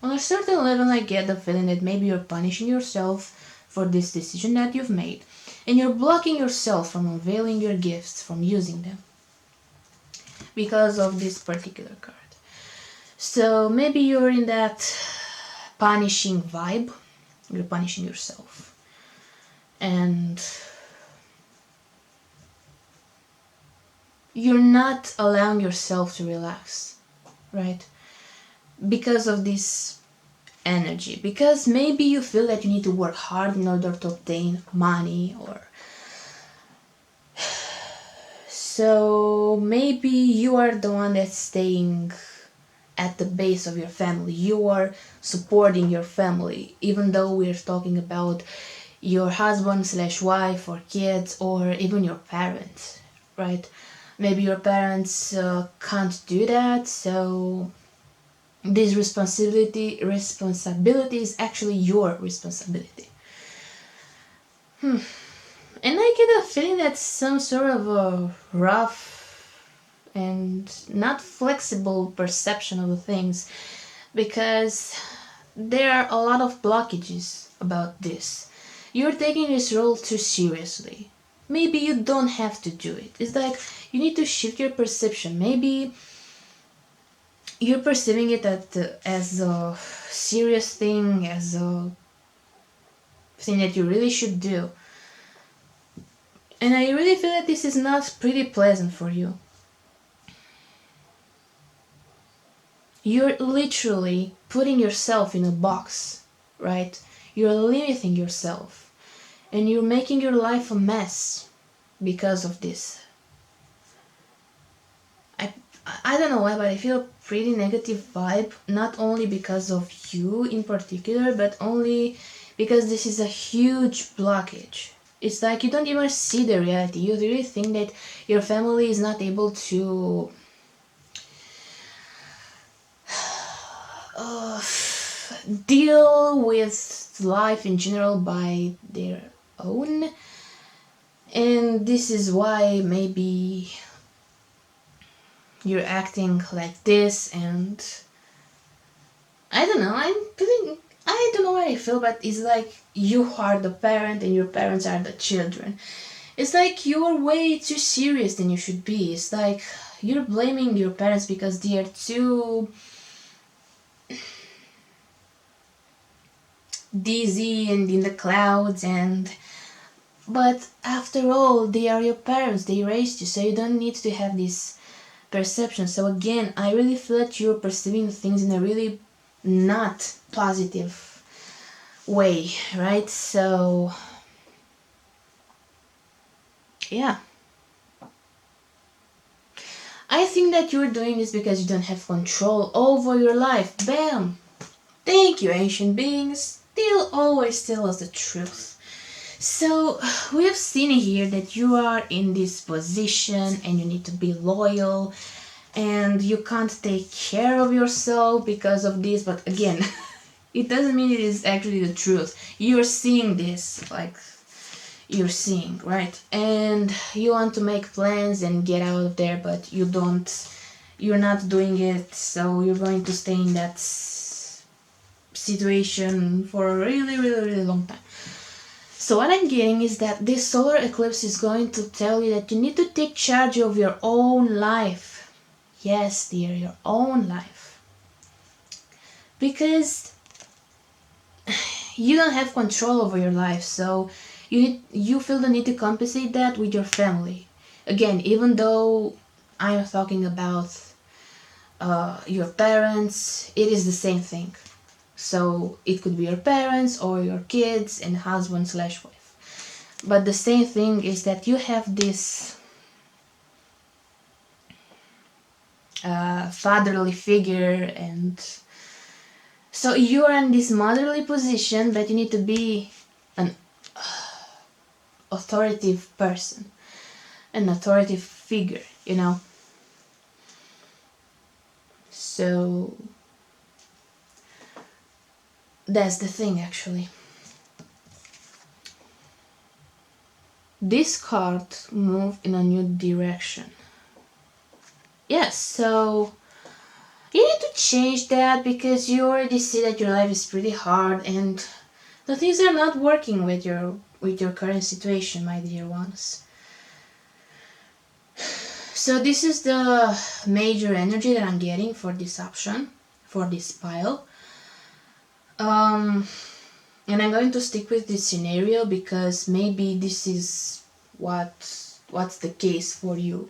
on a certain level I get the feeling that maybe you're punishing yourself for this decision that you've made, and you're blocking yourself from unveiling your gifts, from using them, because of this particular card. So maybe you're in that punishing vibe, you're punishing yourself, and you're not allowing yourself to relax, right? Because of this energy, because maybe you feel that you need to work hard in order to obtain money, or so maybe you are the one that's staying at the base of your family, you are supporting your family, even though we're talking about your husband slash wife or kids or even your parents, right? Maybe your parents can't do that, so this responsibility is actually your responsibility. And I get a feeling that's some sort of a rough and not flexible perception of the things, because there are a lot of blockages about this. You're taking this role too seriously. Maybe you don't have to do it. It's like you need to shift your perception. Maybe you're perceiving it as a serious thing, as a thing that you really should do. And I really feel that this is not pretty pleasant for you. You're literally putting yourself in a box, right? You're limiting yourself, and you're making your life a mess because of this. I, I don't know why, but I feel a pretty negative vibe, not only because of you in particular, but only because this is a huge blockage. It's like you don't even see the reality. You really think that your family is not able to deal with life in general by their own, and this is why maybe you're acting like this. And I don't know, I don't know what I feel, but it's like you are the parent and your parents are the children. It's like you're way too serious than you should be. It's like you're blaming your parents because they are too dizzy and in the clouds, and but after all, they are your parents, they raised you, so you don't need to have this perception. So again, I really feel that you're perceiving things in a really not positive way, right? So yeah, I think that you're doing this because you don't have control over your life. Bam! Thank you, ancient beings. They'll always tell us the truth. So we have seen here that you are in this position and you need to be loyal and you can't take care of yourself because of this, but again, it doesn't mean it is actually the truth. You're seeing this, like you're seeing, right? And you want to make plans and get out of there, but you're not doing it, so you're going to stay in that situation for a really, really, really long time. So what I'm getting is that this solar eclipse is going to tell you that you need to take charge of your own life. Yes, dear, your own life. Because you don't have control over your life, so you feel the need to compensate that with your family. Again, even though I'm talking about your parents, it is the same thing. So it could be your parents or your kids and husband slash wife. But the same thing is that you have this fatherly figure, and so you are in this motherly position, but you need to be an authoritative person, an authoritative figure, you know. So that's the thing, actually. This card moved in a new direction. Yes, so you need to change that because you already see that your life is pretty hard and the things are not working with your current situation, my dear ones. So this is the major energy that I'm getting for this option, for this pile. And I'm going to stick with this scenario because maybe this is what's the case for you.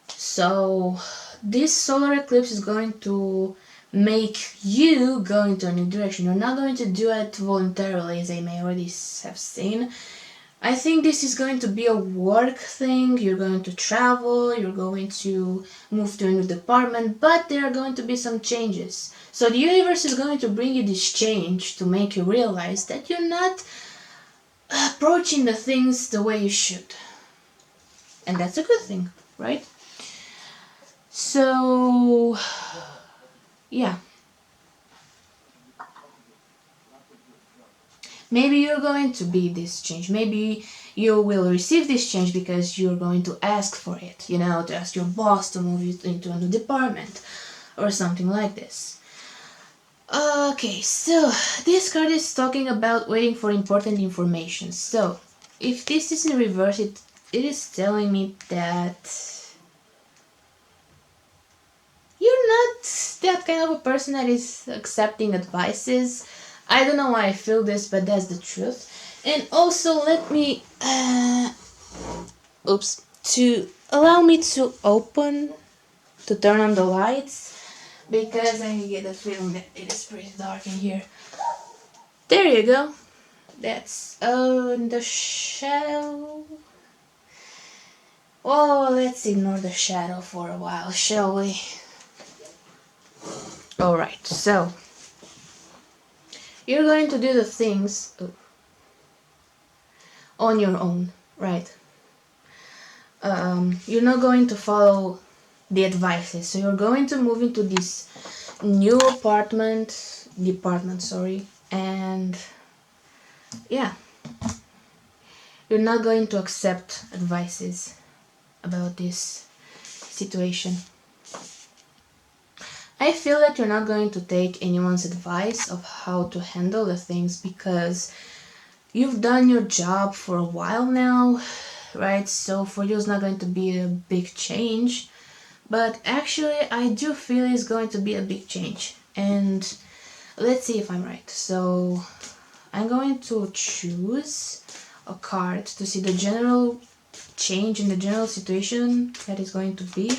So this solar eclipse is going to make you go into a new direction. You're not going to do it voluntarily, as I may already have seen. I think this is going to be a work thing. You're going to travel, you're going to move to a new department, but there are going to be some changes. So the universe is going to bring you this change to make you realize that you're not approaching the things the way you should. And that's a good thing, right? So, yeah. Maybe you're going to be this change. Maybe you will receive this change because you're going to ask for it, you know, to ask your boss to move you into a new department or something like this. Okay, so this card is talking about waiting for important information. So, if this is in reverse, it is telling me that you're not that kind of a person that is accepting advices. I don't know why I feel this, but that's the truth. And also, let me, to allow me to turn on the lights, because I get the feeling that it is pretty dark in here. There you go. That's the shadow. Well, let's ignore the shadow for a while, shall we? Alright, so you're going to do the things on your own, right? You're not going to follow the advices. So you're going to move into this new department, sorry, and yeah, you're not going to accept advices about this situation. I feel that you're not going to take anyone's advice of how to handle the things because you've done your job for a while now, right? So for you it's not going to be a big change, but actually I do feel it's going to be a big change, and let's see if I'm right. So I'm going to choose a card to see the general change in the general situation that is going to be.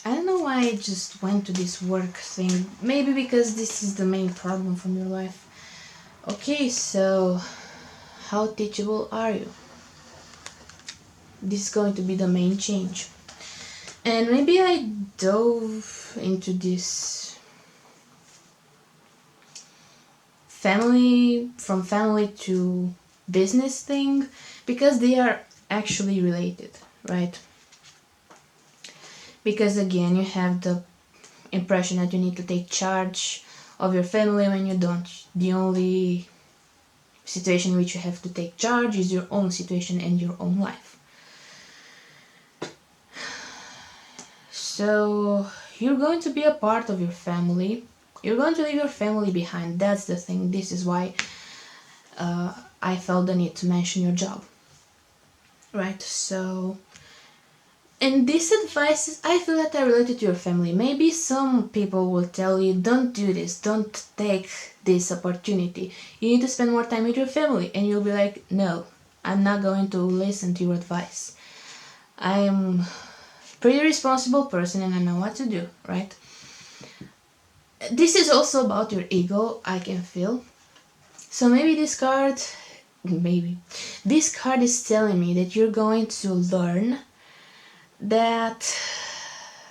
I don't know why I just went to this work thing. Maybe because this is the main problem from your life. Okay, so how teachable are you? This is going to be the main change. And maybe I dove into this from family to business thing because they are actually related, right? Because again, you have the impression that you need to take charge of your family when you don't. The only situation in which you have to take charge is your own situation and your own life. So you're going to be a part of your family. You're going to leave your family behind. That's the thing. This is why I felt the need to mention your job. Right, so... And these advices, I feel that are related to your family. Maybe some people will tell you, don't do this, don't take this opportunity. You need to spend more time with your family. And you'll be like, no, I'm not going to listen to your advice. I'm a pretty responsible person and I know what to do, right? This is also about your ego, I can feel. So maybe this card is telling me that you're going to learn that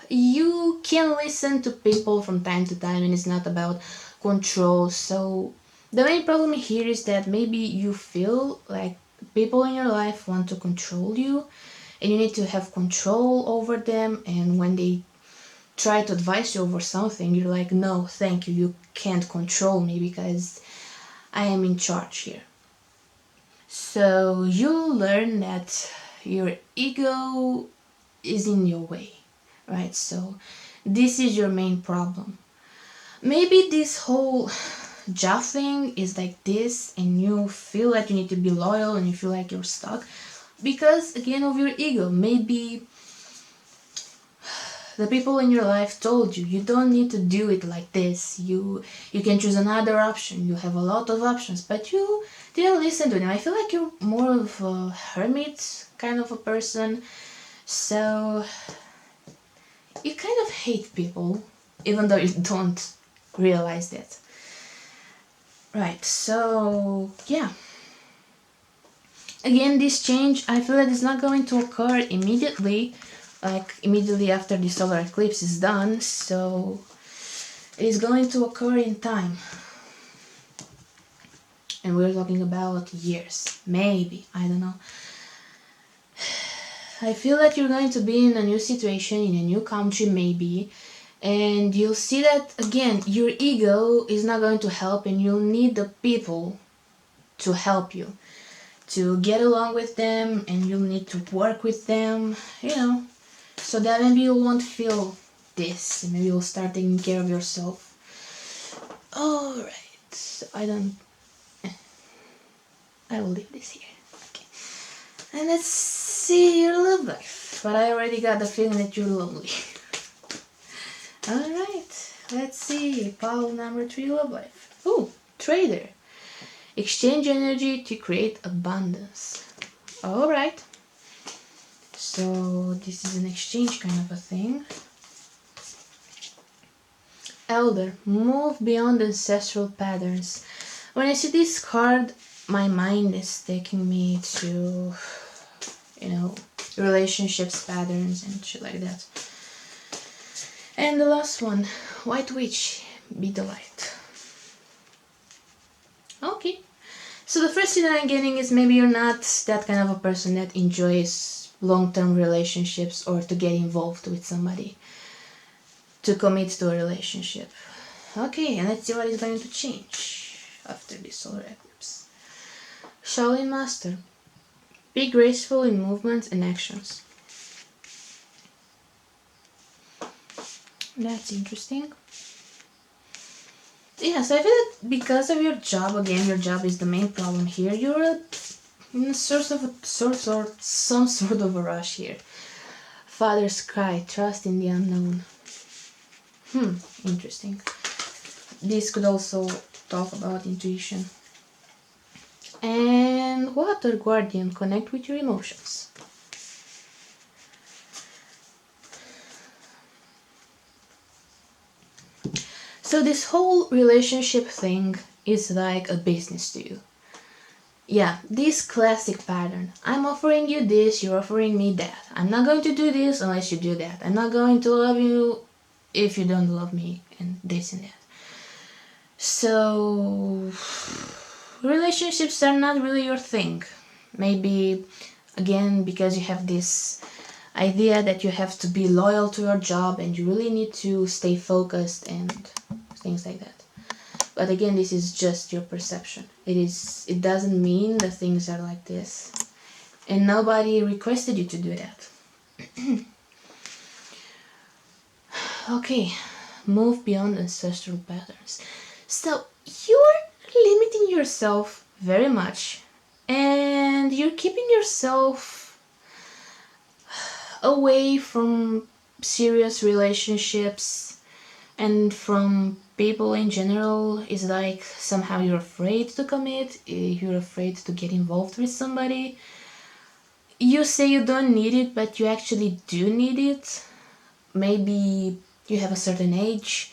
you can listen to people from time to time and it's not about control. So the main problem here is that maybe you feel like people in your life want to control you and you need to have control over them, and when they try to advise you over something you're like, no thank you, you can't control me because I am in charge here. So you learn that your ego is in your way, right? So this is your main problem. Maybe this whole job thing is like this and you feel like you need to be loyal and you feel like you're stuck because again of your ego. Maybe the people in your life told you you don't need to do it like this, you can choose another option, you have a lot of options, but you didn't listen to them. I feel like you're more of a hermit kind of a person. So you kind of hate people, even though you don't realize that. Right, so yeah. Again, this change, I feel that it's not going to occur immediately, like immediately after the solar eclipse is done, so it is going to occur in time. And we're talking about years, maybe, I don't know. I feel that you're going to be in a new situation, in a new country maybe, and you'll see that again your ego is not going to help and you'll need the people to help you, to get along with them, and you'll need to work with them, so that maybe you won't feel this, and maybe you'll start taking care of yourself. Alright, I will leave this here. Okay. And let's see your love life. But I already got the feeling that you're lonely. Alright, let's see. Pile number 3, love life. Ooh, trader. Exchange energy to create abundance. Alright. So this is an exchange kind of a thing. Elder, move beyond ancestral patterns. When I see this card, my mind is taking me to, relationships patterns and shit like that. And the last one, White Witch, be the light. Okay. So the first thing that I'm getting is maybe you're not that kind of a person that enjoys long-term relationships or to get involved with somebody, to commit to a relationship. Okay, and let's see what is going to change after this solar eclipse. Shaolin Master, be graceful in movements and actions. That's interesting. Yeah, so I feel that because of your job, again, your job is the main problem here. You're in some sort of a rush here. Father's cry, trust in the unknown. Interesting. This could also talk about intuition. And Water Guardian, connect with your emotions. So this whole relationship thing is like a business to you. Yeah, this classic pattern. I'm offering you this, you're offering me that. I'm not going to do this unless you do that. I'm not going to love you if you don't love me, and this and that. So, relationships are not really your thing. Maybe, again, because you have this idea that you have to be loyal to your job and you really need to stay focused and things like that. But again, this is just your perception. It doesn't mean that things are like this. And nobody requested you to do that. Okay, move beyond ancestral patterns. So you're limiting yourself very much, and you're keeping yourself away from serious relationships and from people in general. Is like somehow you're afraid to commit, you're afraid to get involved with somebody. You say you don't need it, but you actually do need it. Maybe you have a certain age,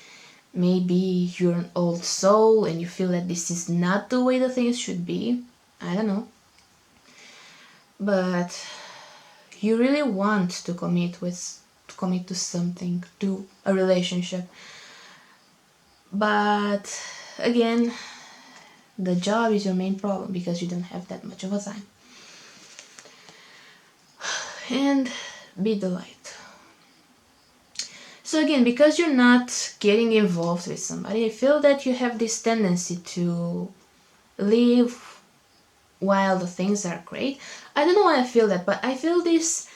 maybe you're an old soul and you feel that this is not the way the things should be. I don't know. But you really want to commit to something, to a relationship. But again, the job is your main problem because you don't have that much of a time. And be the light. So again, because you're not getting involved with somebody, I feel that you have this tendency to live while the things are great. I don't know why I feel that, but I feel this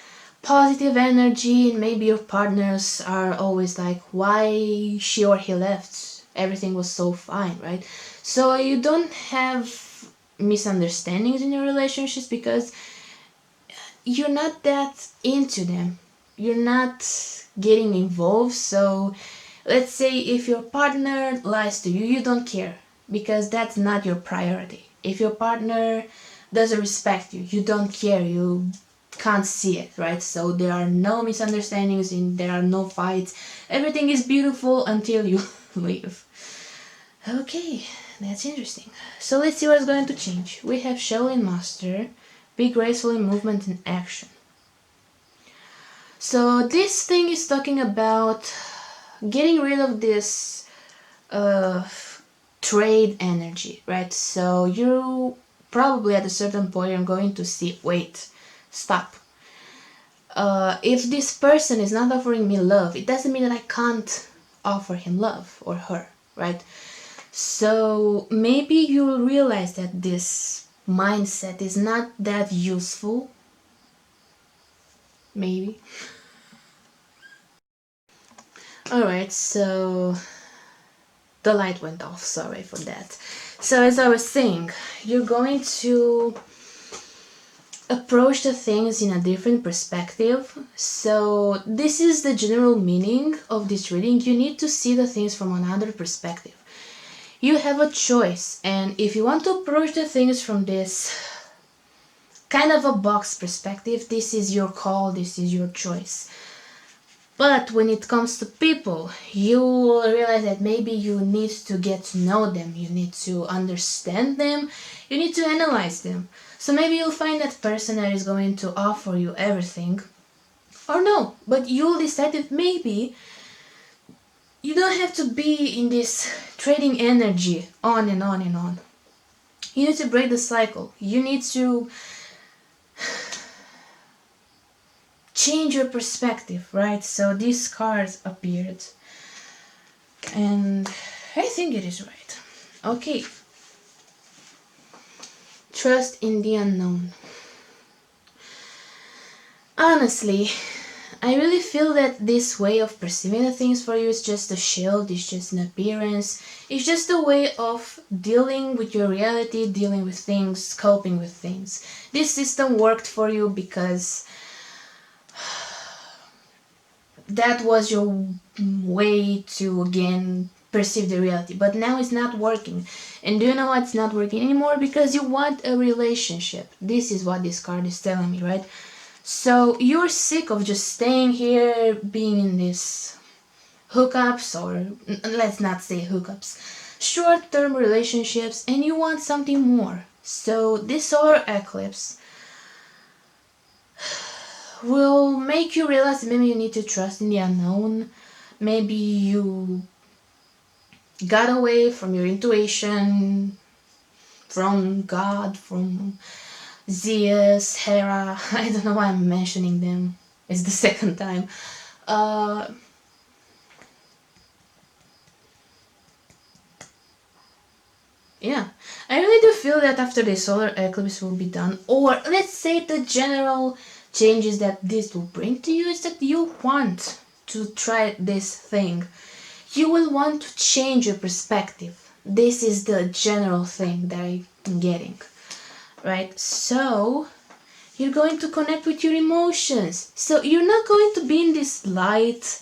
positive energy, and maybe your partners are always like, why she or he left? Everything was so fine, right? So you don't have misunderstandings in your relationships because you're not that into them. You're not getting involved. So let's say if your partner lies to you, you don't care because that's not your priority. If your partner doesn't respect you, you don't care. You can't see it, right? So there are no misunderstandings and there are no fights. Everything is beautiful until you leave. Okay, that's interesting. So let's see what's going to change. We have Shaolin Master, be graceful in movement and action. So this thing is talking about getting rid of this trade energy, right? So you probably at a certain point are going to see, wait, stop. If this person is not offering me love, it doesn't mean that I can't offer him love or her, right? So maybe you'll realize that this mindset is not that useful. Maybe. Alright, so the light went off, sorry for that. So as I was saying, you're going to approach the things in a different perspective. So this is the general meaning of this reading. You need to see the things from another perspective. You have a choice, and if you want to approach the things from this kind of a box perspective, this is your call, this is your choice. But when it comes to people, you will realize that maybe you need to get to know them, you need to understand them, you need to analyze them. So maybe you'll find that person that is going to offer you everything, or no, but you'll decide that maybe you don't have to be in this trading energy on and on and on. You need to break the cycle. You need to change your perspective, right? So these cards appeared, and I think it is right. Okay. Trust in the unknown. Honestly, I really feel that this way of perceiving the things for you is just a shield, it's just an appearance, it's just a way of dealing with your reality, dealing with things, coping with things. This system worked for you because that was your way to again perceive the reality, but now it's not working. And do you know why it's not working anymore? Because you want a relationship. This is what this card is telling me, right? So you're sick of just staying here, being in this hookups, or let's not say hookups, short-term relationships, and you want something more. So this solar eclipse will make you realize maybe you need to trust in the unknown. Maybe you got away from your intuition, from God, from Zeus, Hera. I don't know why I'm mentioning them. It's the second time. Yeah, I really do feel that after the solar eclipse will be done, or let's say the general changes that this will bring to you, is that you want to try this thing. You will want to change your perspective. This is the general thing that I'm getting, right? So you're going to connect with your emotions. So you're not going to be in this light,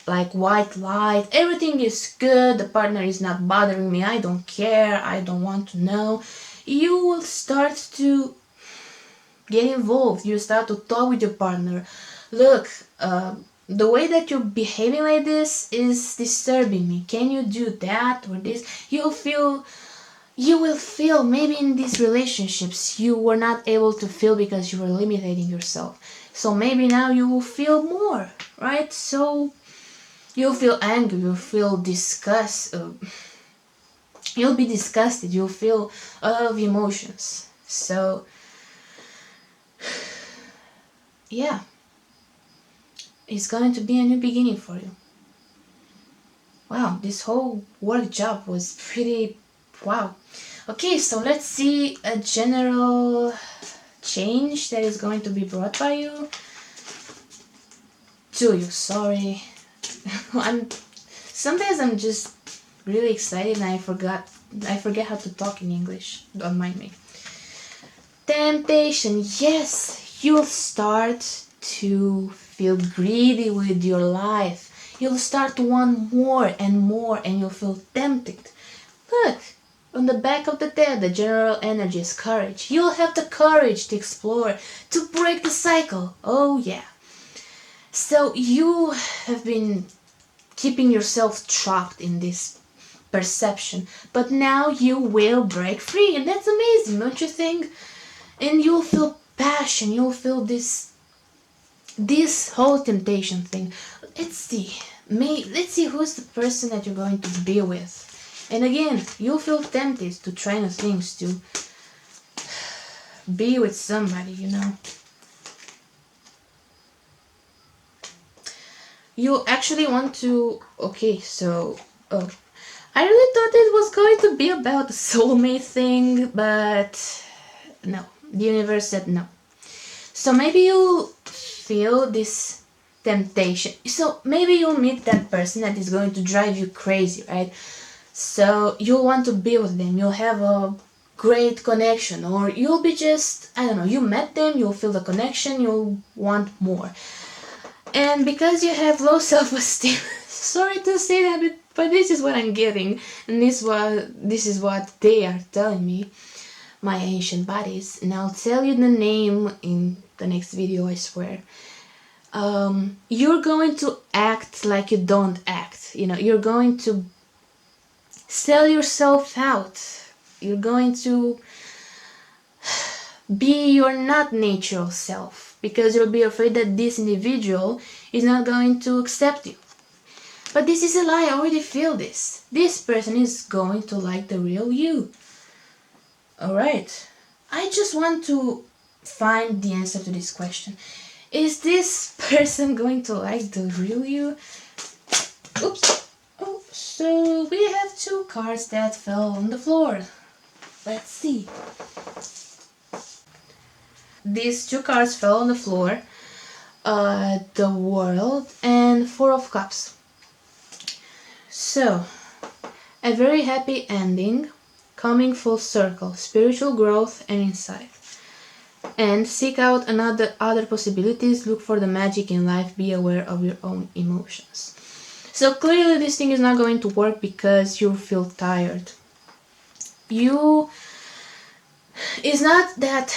like white light, everything is good, the partner is not bothering me, I don't care, I don't want to know. You will start to get involved, you start to talk with your partner. Look, the way that you're behaving like this is disturbing me, can you do that or this? You will feel maybe in these relationships you were not able to feel because you were limiting yourself. So maybe now you will feel more, right? So you'll feel angry, you'll feel disgust, you'll be disgusted, you'll feel a lot of emotions. So yeah, it's going to be a new beginning for you. Wow, this whole work job was pretty wow. Okay, so let's see a general change that is going to be brought by you to you. Sorry. Sometimes I'm just really excited and I forget how to talk in English. Don't mind me. Temptation. Yes, you'll start to feel greedy with your life. You'll start to want more and more and you'll feel tempted. Look, on the back of the deck, the general energy is courage. You'll have the courage to explore, to break the cycle. Oh yeah. So you have been keeping yourself trapped in this perception, but now you will break free, and that's amazing, don't you think? And you'll feel passion, you'll feel this whole temptation thing. Let's see who's the person that you're going to be with. And again, you'll feel tempted to try new things, to be with somebody, you know. You actually want to, okay, so I really thought it was going to be about the soulmate thing, but no, the universe said no. So maybe you'll feel this temptation. So maybe you'll meet that person that is going to drive you crazy, right? So you'll want to be with them, you'll have a great connection, or you'll be just, I don't know, you met them, you'll feel the connection, you'll want more. And because you have low self-esteem, sorry to say that, but this is what I'm getting, and this is what they are telling me, my ancient bodies, and I'll tell you the name in the next video, I swear. you're going to act like you don't act. You're going to sell yourself out. You're going to be your not natural self because you'll be afraid that this individual is not going to accept you. But this is a lie. I already feel this. This person is going to like the real you. Alright. I just want to find the answer to this question. Is this person going to like the real you? Oops. Oh, so we have 2 cards that fell on the floor. Let's see. These 2 cards fell on the floor. The World and 4 of Cups. So, a very happy ending, coming full circle, spiritual growth and insight. And seek out other possibilities, look for the magic in life, be aware of your own emotions. So clearly this thing is not going to work because you feel tired. It's not that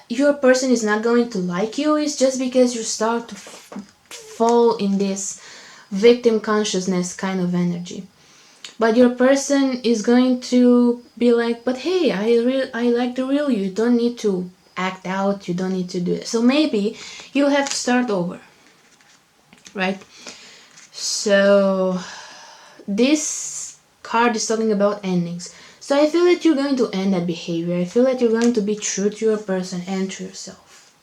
your person is not going to like you, it's just because you start to fall in this victim consciousness kind of energy. But your person is going to be like, but hey, I like the real you. You don't need to act out, you don't need to do it. So maybe you'll have to start over, right? So this card is talking about endings. So I feel that you're going to end that behavior. I feel that you're going to be true to your person and to yourself.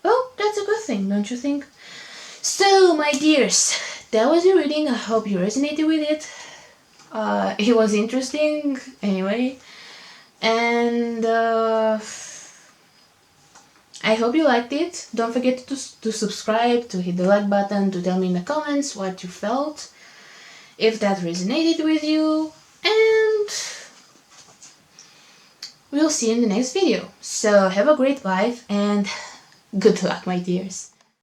Well, that's a good thing, don't you think? So, my dears, that was your reading. I hope you resonated with it. It was interesting, anyway. And I hope you liked it. Don't forget to subscribe, to hit the like button, to tell me in the comments what you felt, if that resonated with you, and we'll see you in the next video. So have a great life and good luck, my dears.